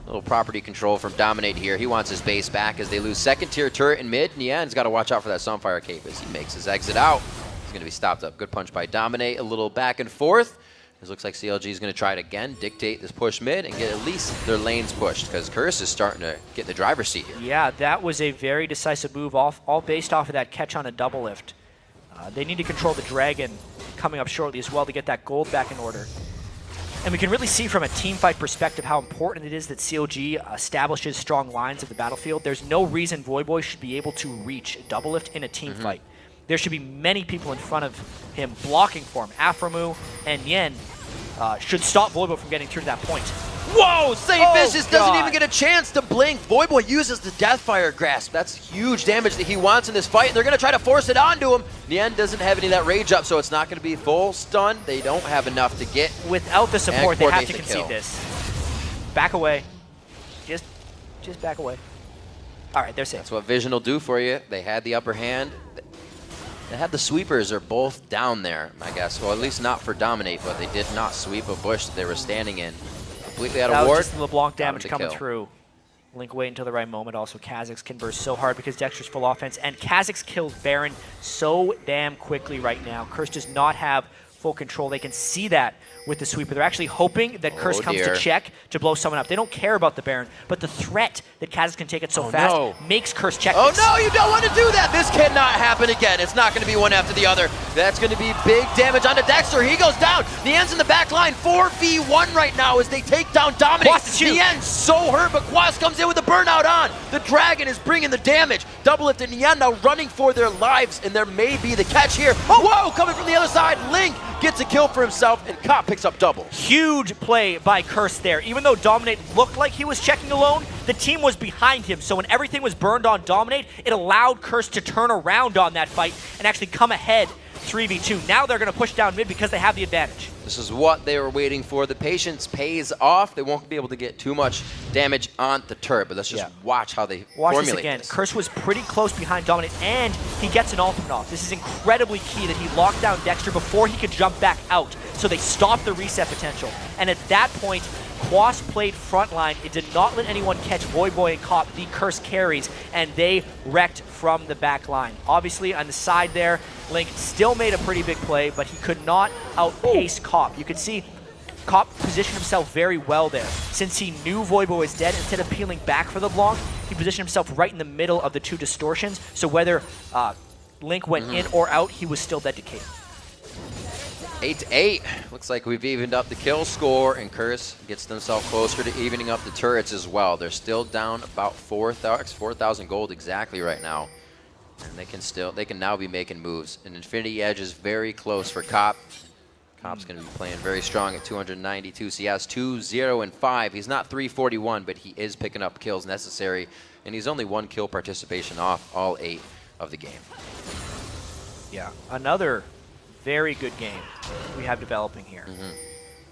little property control from Dominate here. He wants his base back as they lose second tier turret in mid. And Yen's got to watch out for that Sunfire Cape as he makes his exit out. He's going to be stopped up. Good punch by Dominate. A little back and forth. This looks like CLG is going to try it again, dictate this push mid, and get at least their lanes pushed, because Curse is starting to get the driver's seat here. Yeah, that was a very decisive move, all based off of that catch on a double lift. They need to control the Dragon coming up shortly as well to get that gold back in order. And we can really see from a teamfight perspective how important it is that CLG establishes strong lines of the battlefield. There's no reason Voidboy should be able to reach double lift in a teamfight. There should be many people in front of him blocking for him. Aframu and Yen should stop Voidboy from getting through to that point. Whoa! Saint Vicious doesn't even get a chance to blink. Voidboy uses the Deathfire Grasp. That's huge damage that he wants in this fight, and they're going to try to force it onto him. Yen doesn't have any of that rage up, so it's not going to be full stun. They don't have enough to get. Without the support, they have to concede this. Back away. Just back away. All right, they're safe. That's what Vision will do for you. They had the upper hand. They had the sweepers are both down there, I guess. Well, at least not for Dominate, but they did not sweep a bush that they were standing in. Completely out of ward. That was just LeBlanc damage coming through. Link wait until the right moment. Also, Kha'Zix can burst so hard because Dexter's full offense. And Kha'Zix kills Baron so damn quickly right now. Curse does not have full control. They can see that with the sweeper. They're actually hoping that Curse comes to check to blow someone up. They don't care about the Baron, but the threat that Kha'Zix can take it so fast makes Curse check this. No, you don't want to do that. This cannot happen again. It's not going to be one after the other. That's going to be big damage onto Dexter. He goes down. Nien's in the back line. 4v1 right now as they take down Dominic. Nien's so hurt, but Quas comes in with the burnout on. The Dragon is bringing the damage. Doublelift and Nien now running for their lives, and there may be the catch here. Whoa, coming from the other side. Link gets a kill for himself, and Cop picks up double. Huge play by Curse there. Even though Dominate looked like he was checking alone, the team was behind him. So when everything was burned on Dominate, it allowed Curse to turn around on that fight and actually come ahead 3v2. Now they're going to push down mid because they have the advantage. This is what they were waiting for. The patience pays off. They won't be able to get too much damage on the turret, but let's just watch how they formulate this. Curse was pretty close behind Dominate, and he gets an ultimate off. This is incredibly key that he locked down Dexter before he could jump back out, so they stopped the reset potential. And at that point, Quas played frontline. It did not let anyone catch Voidboy and Cop, the Curse carries, and they wrecked from the back line. Obviously, on the side there, Link still made a pretty big play, but he could not outpace Cop. You could see Cop positioned himself very well there. Since he knew Voidboy was dead, instead of peeling back for the Blanc, he positioned himself right in the middle of the two distortions, so whether Link went in or out, he was still dead to Kate. 8-8. Looks like we've evened up the kill score, and Curse gets themselves closer to evening up the turrets as well. They're still down about 4,000 gold exactly right now, and they can now be making moves. And Infinity Edge is very close for Cop. Cop's going to be playing very strong at 292 CS, 2-0-5. He's not 341, but he is picking up kills necessary, and he's only 1 kill participation off all 8 of the game. Yeah, another very good game we have developing here.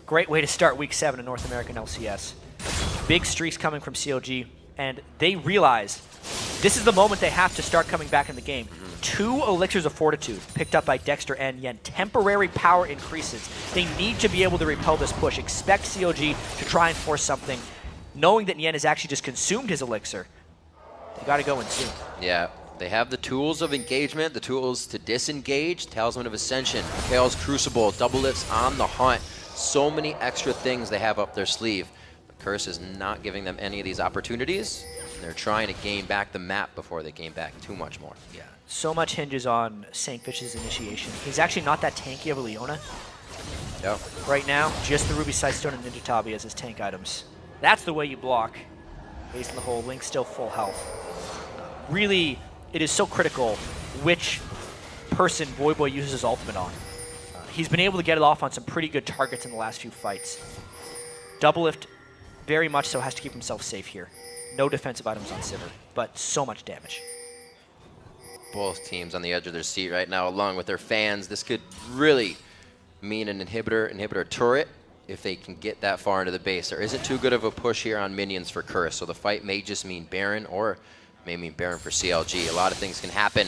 Great way to start Week 7 in North American LCS. Big streaks coming from CLG, and they realize this is the moment they have to start coming back in the game. 2 Elixirs of Fortitude picked up by Dexter and Yen. Temporary power increases. They need to be able to repel this push. Expect CLG to try and force something, knowing that Yen has actually just consumed his Elixir. They got to go in soon. Yeah, they have the tools of engagement, the tools to disengage, Talisman of Ascension, Kale's Crucible, Double Lifts on the hunt. So many extra things they have up their sleeve. But Curse is not giving them any of these opportunities. And they're trying to gain back the map before they gain back too much more. Yeah, so much hinges on Saintfish's initiation. He's actually not that tanky of a Leona. Yep. Right now, just the Ruby Sightstone and Ninja Tabi as his tank items. That's the way you block. Ace in the hole, Link's still full health. Really, it is so critical which person Voyboy uses his ultimate on. He's been able to get it off on some pretty good targets in the last few fights. Double Lift, very much so, has to keep himself safe here. No defensive items on Sivir, but so much damage. Both teams on the edge of their seat right now, along with their fans. This could really mean an inhibitor turret if they can get that far into the base. There isn't too good of a push here on minions for Curse, so the fight may just mean Baron, or may mean Baron for CLG. A lot of things can happen,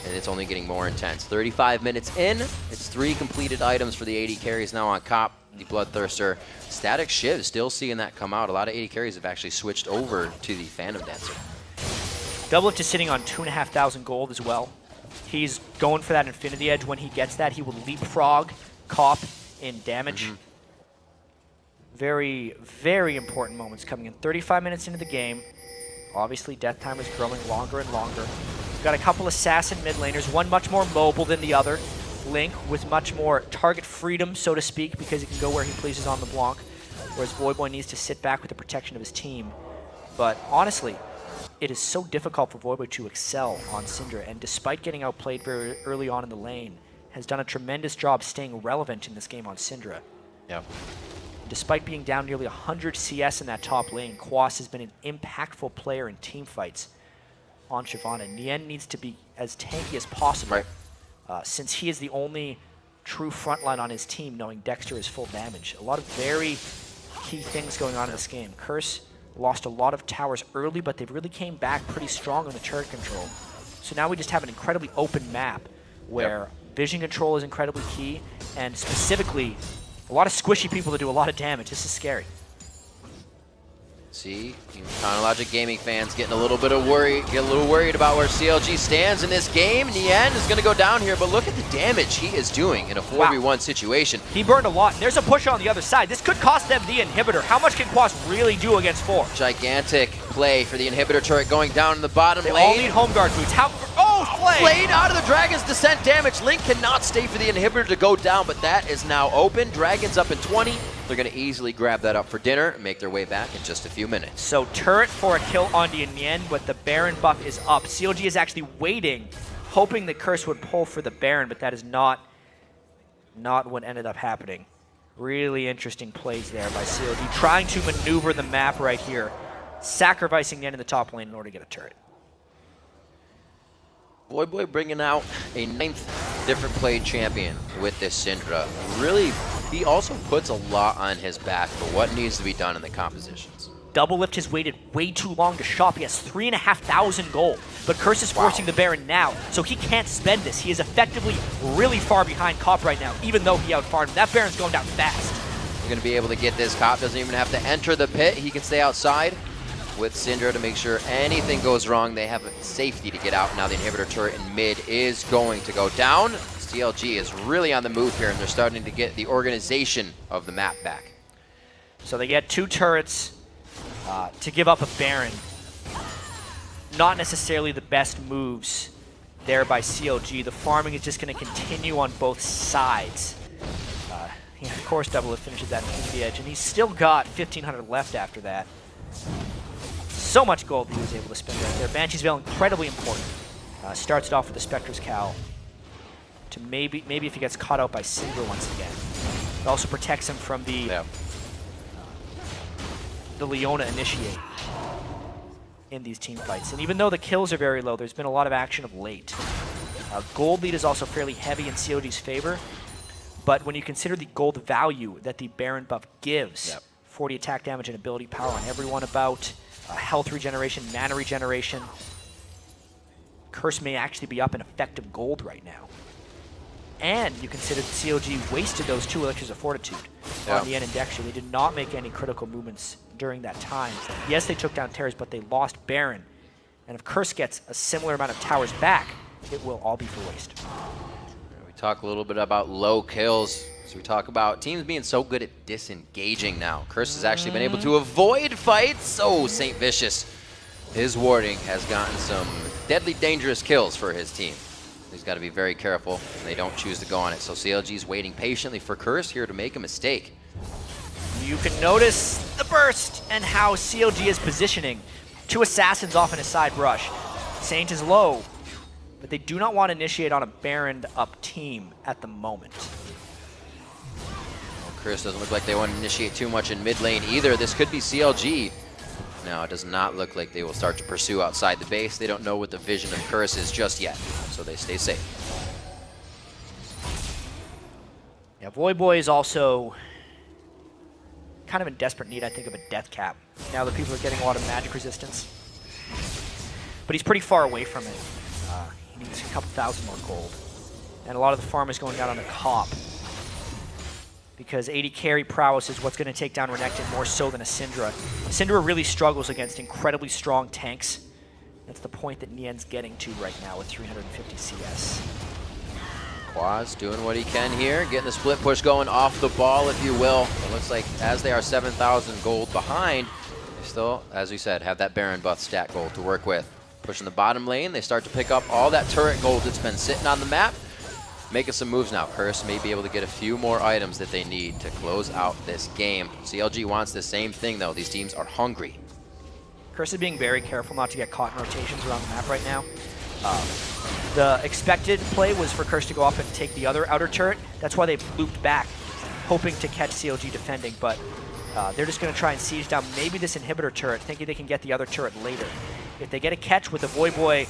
and it's only getting more intense. 35 minutes in, it's 3 completed items for the AD carries now on Cop, the Bloodthirster. Static Shiv, still seeing that come out. A lot of AD carries have actually switched over to the Phantom Dancer. Double Lift is sitting on 2,500 gold as well. He's going for that Infinity Edge. When he gets that, he will leapfrog Cop in damage. Very, very important moments coming in. 35 minutes into the game. Obviously, death time is growing longer and longer. We've got a couple assassin mid laners, one much more mobile than the other. Link with much more target freedom, so to speak, because he can go where he pleases on the Blanc, whereas Voyboy needs to sit back with the protection of his team. But honestly, it is so difficult for Voyboy to excel on Syndra, and despite getting outplayed very early on in the lane, has done a tremendous job staying relevant in this game on Syndra. Yep. Despite being down nearly 100 CS in that top lane, Quas has been an impactful player in team fights on Shyvana. Nien needs to be as tanky as possible, right, since he is the only true frontline on his team, knowing Dexter is full damage. A lot of very key things going on in this game. Curse lost a lot of towers early, but they really came back pretty strong on the turret control. So now we just have an incredibly open map where vision control is incredibly key, and specifically a lot of squishy people to do a lot of damage. This is scary. See, Chronologic Gaming fans getting a little bit of worried about where CLG stands in this game. Nien is going to go down here, but look at the damage he is doing in a 4v1 situation. He burned a lot. There's a push on the other side. This could cost them the inhibitor. How much can Quas really do against 4? Gigantic play for the inhibitor turret going down in the bottom lane. They all need home guard boots. Blade out of the Dragon's Descent damage. Link cannot stay for the inhibitor to go down, but that is now open. Dragon's up in 20. They're going to easily grab that up for dinner and make their way back in just a few minutes. So turret for a kill on Nien, but the Baron buff is up. CLG is actually waiting, hoping that Curse would pull for the Baron, but that is not what ended up happening. Really interesting plays there by CLG, trying to maneuver the map right here, sacrificing Nien in the top lane in order to get a turret. Voyboy bringing out a 9th different played champion with this Syndra. Really, he also puts a lot on his back for what needs to be done in the compositions. Double Lift has waited way too long to shop. He has 3,500 gold, but Curse is forcing the Baron now, so he can't spend this. He is effectively really far behind Cop right now, even though he outfarmed him. That Baron's going down fast. We're going to be able to get this. Cop doesn't even have to enter the pit. He can stay outside with Syndra to make sure anything goes wrong. They have safety to get out. Now the inhibitor turret in mid is going to go down. CLG is really on the move here, and they're starting to get the organization of the map back. So they get 2 turrets to give up a Baron. Not necessarily the best moves there by CLG. The farming is just going to continue on both sides. Of course, Double Lift finishes that Infinity Edge, and he's still got 1,500 left after that. So much gold he was able to spend right there. Banshee's Veil, incredibly important. Starts it off with the Spectre's Cowl to maybe if he gets caught out by Cinder once again. It also protects him from the Leona initiate in these team fights. And even though the kills are very low, there's been a lot of action of late. Gold lead is also fairly heavy in COD's favor, but when you consider the gold value that the Baron buff gives, 40 attack damage and ability power on everyone about, health regeneration, mana regeneration, Curse may actually be up in effective gold right now. And you consider that CLG wasted those 2 Elixirs of Fortitude on the N and Dexter. They did not make any critical movements during that time. So yes, they took down Terrors, but they lost Baron. And if Curse gets a similar amount of towers back, it will all be for waste. We talk a little bit about low kills. So we talk about teams being so good at disengaging now. Curse has actually been able to avoid fights. Oh, St. Vicious. His warding has gotten some deadly dangerous kills for his team. He's got to be very careful, and they don't choose to go on it. So CLG's waiting patiently for Curse here to make a mistake. You can notice the burst and how CLG is positioning. 2 assassins off in a side rush. Saint is low, but they do not want to initiate on a Baroned up team at the moment. Well, Curse doesn't look like they want to initiate too much in mid lane either. This could be CLG. No, it does not look like they will start to pursue outside the base. They don't know what the vision of Curse is just yet, so they stay safe. Yeah, Voyboy is also kind of in desperate need, I think, of a death cap. Now that people are getting a lot of magic resistance. But he's pretty far away from it. He needs a couple thousand more gold. And a lot of the farm is going down on the cop. Because 80 carry prowess is what's going to take down Renekton more so than a Syndra. Syndra really struggles against incredibly strong tanks. That's the point that Nien's getting to right now with 350 CS. Quaz doing what he can here, getting the split push going off the ball, if you will. It looks like as they are 7,000 gold behind, they still, as we said, have that Baron buff stat gold to work with. Pushing the bottom lane, they start to pick up all that turret gold that's been sitting on the map. Making some moves now. Curse may be able to get a few more items that they need to close out this game. CLG wants the same thing, though. These teams are hungry. Curse is being very careful not to get caught in rotations around the map right now. The expected play was for Curse to go up and take the other outer turret. That's why they've looped back, hoping to catch CLG defending, but they're just going to try and siege down maybe this inhibitor turret, thinking they can get the other turret later. If they get a catch with the Voyboy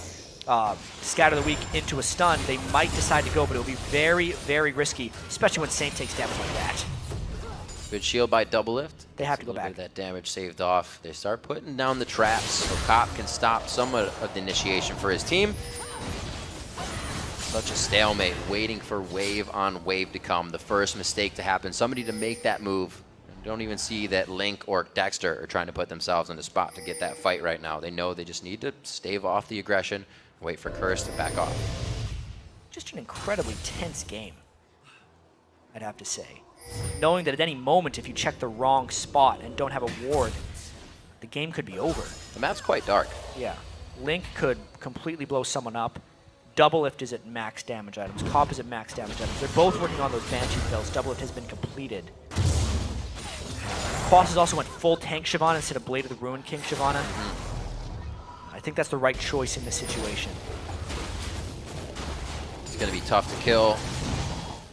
Scatter the Weak into a stun, they might decide to go, but it'll be very, very risky, especially when Saint takes damage like that. Good shield by Double Lift. They have to go back. That damage saved off. They start putting down the traps, so Cop can stop somewhat of the initiation for his team. Such a stalemate, waiting for wave on wave to come. The first mistake to happen, somebody to make that move. Don't even see that Link or Dexter are trying to put themselves in the spot to get that fight right now. They know they just need to stave off the aggression, wait for Curse to back off. Just an incredibly tense game, I'd have to say. Knowing that at any moment, if you check the wrong spot and don't have a ward, the game could be over. The map's quite dark. Yeah. Link could completely blow someone up. Double Lift is at max damage items. Cop is at max damage items. They're both working on those Banshee fills. Double Lift has been completed. Quas has also went full tank Shyvana instead of Blade of the Ruin King Shyvana. I think that's the right choice in this situation. It's going to be tough to kill.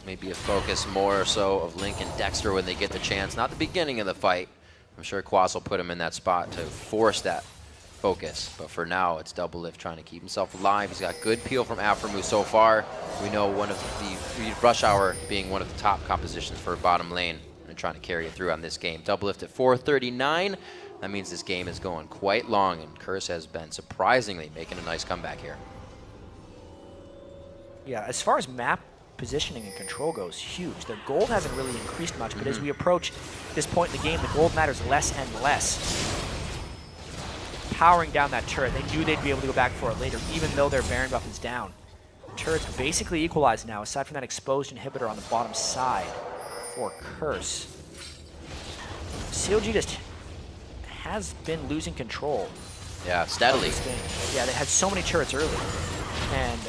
Maybe a focus more or so of Link and Dexter when they get the chance. Not the beginning of the fight. I'm sure Quas will put him in that spot to force that focus. But for now, it's Double Lift trying to keep himself alive. He's got good peel from Aframu so far. We know one of the Rush Hour being one of the top compositions for bottom lane and trying to carry it through on this game. Double Lift at 439. That means this game is going quite long, and Curse has been surprisingly making a nice comeback here. Yeah, as far as map positioning and control goes, huge. Their gold hasn't really increased much, but as we approach this point in the game, the gold matters less and less. Powering down that turret, they knew they'd be able to go back for it later, even though their Baron buff is down. The turret's basically equalized now, aside from that exposed inhibitor on the bottom side for Curse. CLG just has been losing control. Yeah, steadily. Yeah, they had so many turrets early, and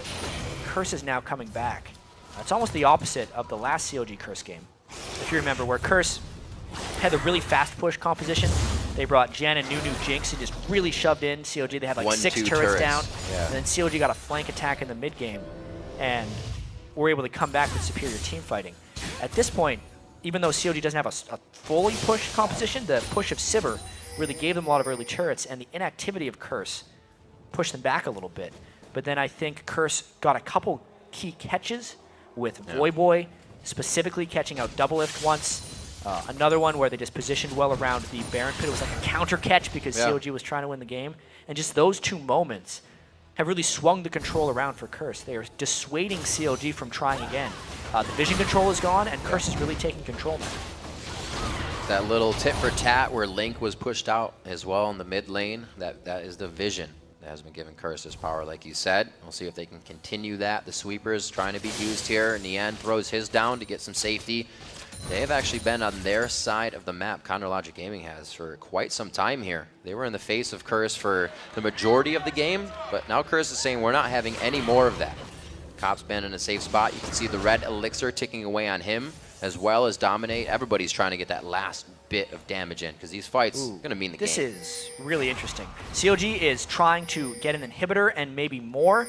Curse is now coming back. It's almost the opposite of the last CLG Curse game. If you remember, where Curse had a really fast push composition, they brought Jen and Nunu Jinx and just really shoved in. CLG, they had like 6 turrets down, and then CLG got a flank attack in the mid game, and were able to come back with superior team fighting. At this point, even though CLG doesn't have a fully pushed composition, the push of Sivir really gave them a lot of early turrets, and the inactivity of Curse pushed them back a little bit. But then I think Curse got a couple key catches with Voyboy, specifically catching out Double Lift once. Another one where they just positioned well around the Baron pit. It was like a counter catch because CLG was trying to win the game. And just those two moments have really swung the control around for Curse. They are dissuading CLG from trying again. The vision control is gone, and Curse is really taking control now. That little tit for tat where Link was pushed out as well in the mid lane, that is the vision that has been given Curse his power, like you said. We'll see if they can continue that. The sweepers trying to be used here. In the end, throws his down to get some safety. They have actually been on their side of the map, Counter Logic Gaming has, for quite some time here. They were in the face of Curse for the majority of the game, but now Curse is saying we're not having any more of that. Cop's been in a safe spot. You can see the red elixir ticking away on him, as well as Dominate. Everybody's trying to get that last bit of damage in, because these fights are going to mean the game. This is really interesting. CLG is trying to get an inhibitor and maybe more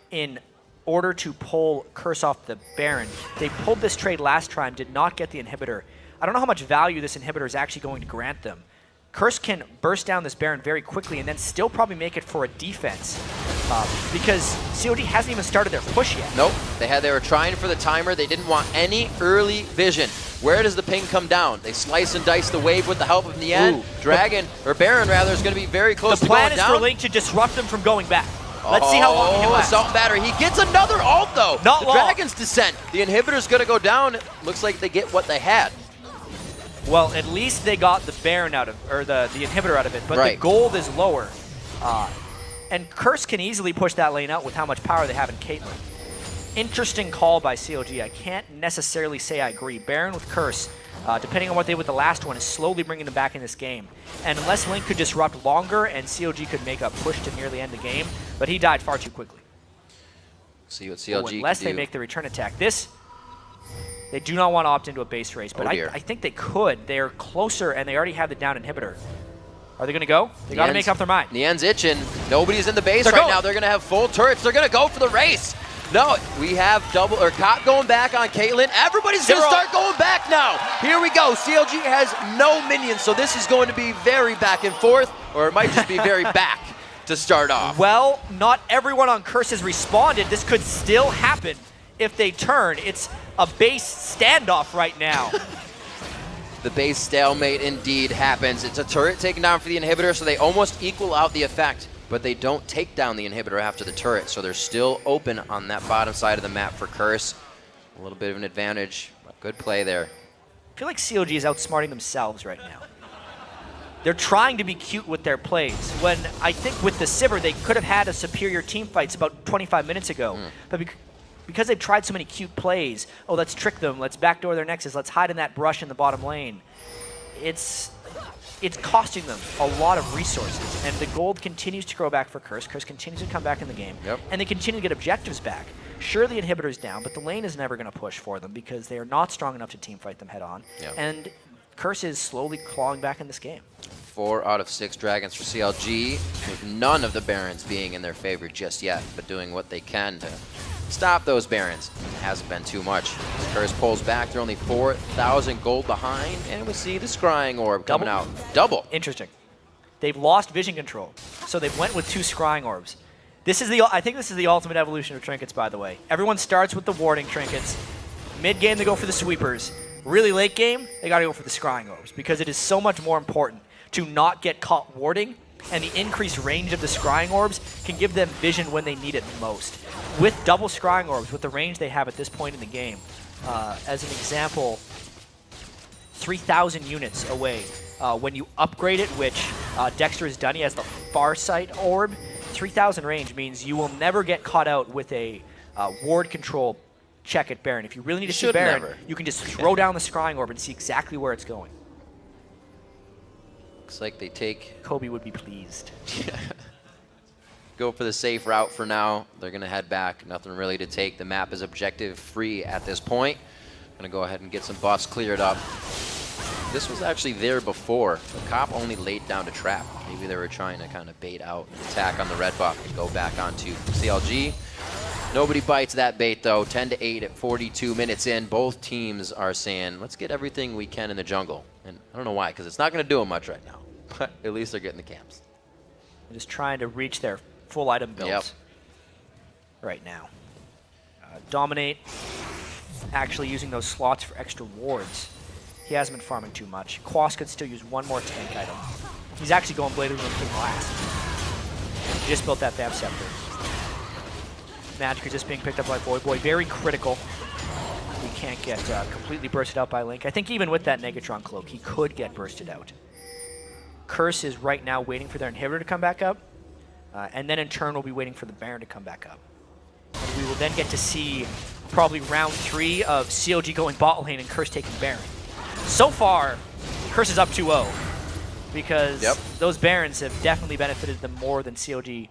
in order to pull Curse off the Baron. They pulled this trade last time, did not get the inhibitor. I don't know how much value this inhibitor is actually going to grant them. Curse can burst down this Baron very quickly and then still probably make it for a defense. Because COD hasn't even started their push yet. Nope. They were trying for the timer. They didn't want any early vision. Where does the ping come down? They slice and dice the wave with the help of Nian. Dragon, or Baron rather, is going to be very close to going down. The plan is for Link to disrupt them from going back. Let's see how long he can last. Assault battery. He gets another ult though. Not long. Dragon's descent. The inhibitor's going to go down. Looks like they get what they had. Well, at least they got the Baron out of, or the inhibitor out of it, but right. The gold is lower. And Curse can easily push that lane out with how much power they have in Caitlyn. Interesting call by CLG. I can't necessarily say I agree. Baron with Curse, depending on what they did with the last one, is slowly bringing them back in this game. And unless Link could disrupt longer and CLG could make a push to nearly end the game, but he died far too quickly. See what CLG can unless do. They make the return attack. They do not want to opt into a base race, but I think they could. They're closer, and they already have the down inhibitor. Are they going to go? They got to make up their mind. Nian's itching. Nobody's in the base right now. They're going to have full turrets. They're going to go for the race. No, we have Cop going back on Caitlyn. Everybody's going to start going back now. Here we go. CLG has no minions, so this is going to be very back and forth, or it might just be very back to start off. Well, not everyone on Curse has responded. This could still happen if they turn. It's a base standoff right now. The base stalemate indeed happens. It's a turret taken down for the inhibitor, so they almost equal out the effect, but they don't take down the inhibitor after the turret, so they're still open on that bottom side of the map for Curse. A little bit of an advantage, but good play there. I feel like CLG is outsmarting themselves right now. They're trying to be cute with their plays, when I think with the Sivir, they could have had a superior team fights about 25 minutes ago. But because they've tried so many cute plays, oh, let's trick them, let's backdoor their nexus, let's hide in that brush in the bottom lane, it's costing them a lot of resources, and the gold continues to grow back for Curse. Curse continues to come back in the game, and they continue to get objectives back. Sure, the inhibitor's down, but the lane is never going to push for them because they are not strong enough to team fight them head on, and Curse is slowly clawing back in this game. 4 out of 6 dragons for CLG, with none of the Barons being in their favor just yet, but doing what they can to stop those Barons. It hasn't been too much. As Curse pulls back, they're only 4,000 gold behind, and we see the Scrying Orb coming out. Double. Interesting. They've lost vision control, so they've went with 2 Scrying Orbs. I think this is the ultimate evolution of trinkets, by the way. Everyone starts with the warding trinkets. Mid-game, they go for the sweepers. Really late game, they got to go for the Scrying Orbs, because it is so much more important to not get caught warding, and the increased range of the Scrying Orbs can give them vision when they need it most. With double Scrying Orbs, with the range they have at this point in the game, as an example, 3,000 units away. When you upgrade it, which Dexter has done, he has the Farsight Orb, 3,000 range means you will never get caught out with a ward control check at Baron. If you really need to see Baron, you can just throw down the Scrying Orb and see exactly where it's going. Looks like they take... Kobe would be pleased. Go for the safe route for now. They're going to head back. Nothing really to take. The map is objective free at this point. Going to go ahead and get some buffs cleared up. This was actually there before. The Cop only laid down to trap. Maybe they were trying to kind of bait out the attack on the red buff and go back onto CLG. Nobody bites that bait though. 10-8 at 42 minutes in. Both teams are saying, let's get everything we can in the jungle. And I don't know why, because it's not going to do them much right now. But at least they're getting the camps. They're just trying to reach their full item builds right now. Dominate, actually using those slots for extra wards. He hasn't been farming too much. Quas could still use one more tank item. He's actually going Blade of King last. He just built that Bam Scepter. Magic is just being picked up by Voyboy. Very critical. He can't get completely bursted out by Link. I think even with that Negatron cloak, he could get bursted out. Curse is right now waiting for their inhibitor to come back up. And then in turn, we'll be waiting for the Baron to come back up. And we will then get to see probably round 3 of CLG going bot lane and Curse taking Baron. So far, Curse is up 2-0 because those Barons have definitely benefited them more than CLG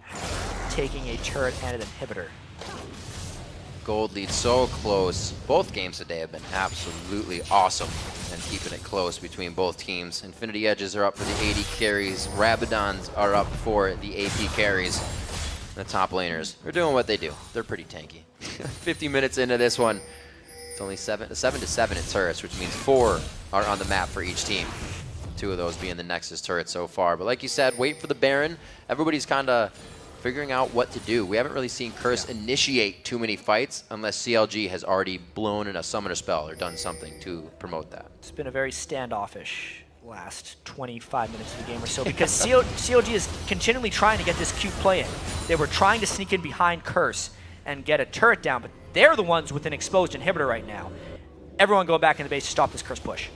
taking a turret and an inhibitor. Gold lead so close. Both games today have been absolutely awesome and keeping it close between both teams. Infinity Edges are up for the AD carries. Rabadons are up for the AP carries. The top laners are doing what they do. They're pretty tanky. 50 minutes into this one. It's only 7 to 7 in turrets, which means 4 are on the map for each team. 2 of those being the Nexus turret so far. But like you said, wait for the Baron. Everybody's kind of figuring out what to do. We haven't really seen Curse initiate too many fights unless CLG has already blown in a summoner spell or done something to promote that. It's been a very standoffish last 25 minutes of the game or so because CLG is continually trying to get this cute play in. They were trying to sneak in behind Curse and get a turret down, but they're the ones with an exposed inhibitor right now. Everyone going back in the base to stop this Curse push.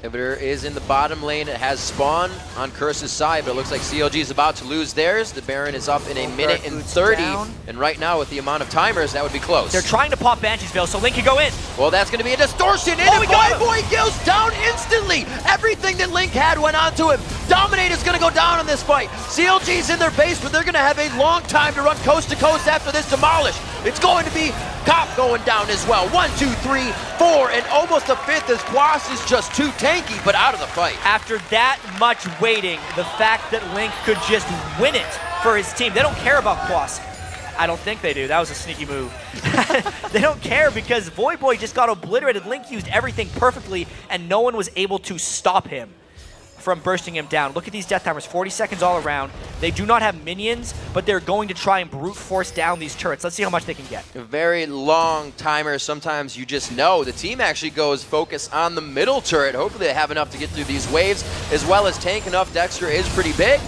Inhibitor is in the bottom lane. It has spawn on Curse's side, but it looks like CLG is about to lose theirs. The Baron is up in a minute and 30, and right now with the amount of timers, that would be close. They're trying to pop Banshee's Veil so Link can go in. Well, that's going to be a distortion, and Voyboy goes down instantly. Everything that Link had went onto him. Dominate is going to go down in this fight. CLG's in their base, but they're going to have a long time to run coast to coast after this demolish. It's going to be Cop going down as well. 1, 2, 3, 4, and almost a 5th as Quas is just too tanky, but out of the fight. After that much waiting, the fact that Link could just win it for his team. They don't care about Quas. I don't think they do. That was a sneaky move. They don't care because Voyboy just got obliterated. Link used everything perfectly, and no one was able to stop him from bursting him down. Look at these death timers, 40 seconds all around. They do not have minions, but they're going to try and brute force down these turrets. Let's see how much they can get. A very long timer. Sometimes you just know. The team actually goes focus on the middle turret. Hopefully they have enough to get through these waves, as well as tank enough. Dexter is pretty big.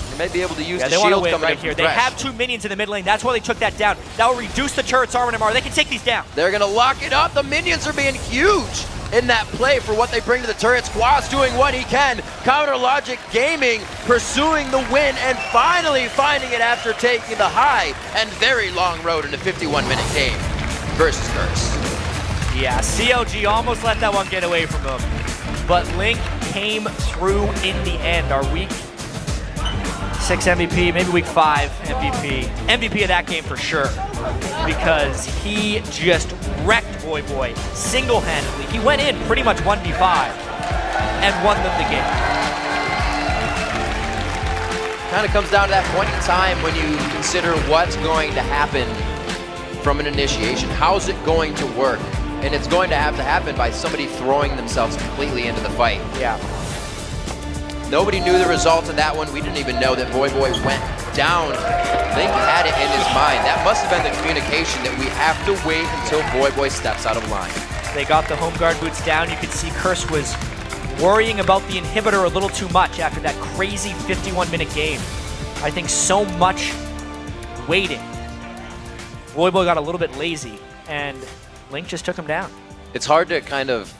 They may be able to use the shield coming right here. They have 2 minions in the mid lane. That's why they took that down. That will reduce the turret's armor and MR. They can take these down. They're going to lock it up. The minions are being huge in that play for what they bring to the turrets. Quas doing what he can. Counter Logic Gaming pursuing the win and finally finding it after taking the high and very long road in a 51-minute game versus Curse. Yeah, CLG almost let that one get away from them, but Link came through in the end. Our week 6 MVP, maybe week 5 MVP. MVP of that game for sure, because he just wrecked Voyboy single-handedly. He went in pretty much 1v5 and won them the game. Kind of comes down to that point in time when you consider what's going to happen from an initiation. How's it going to work? And it's going to happen by somebody throwing themselves completely into the fight. Yeah. Nobody knew the result of that one. We didn't even know that Voyboy went down. Link had it in his mind. That must have been the communication that we have to wait until Voyboy steps out of line. They got the home guard boots down. You could see Curse was worrying about the inhibitor a little too much after that crazy 51-minute game. I think so much waiting. Voyboy got a little bit lazy, and Link just took him down. It's hard to kind of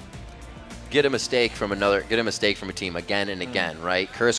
get a mistake from a team again and again, right? Curse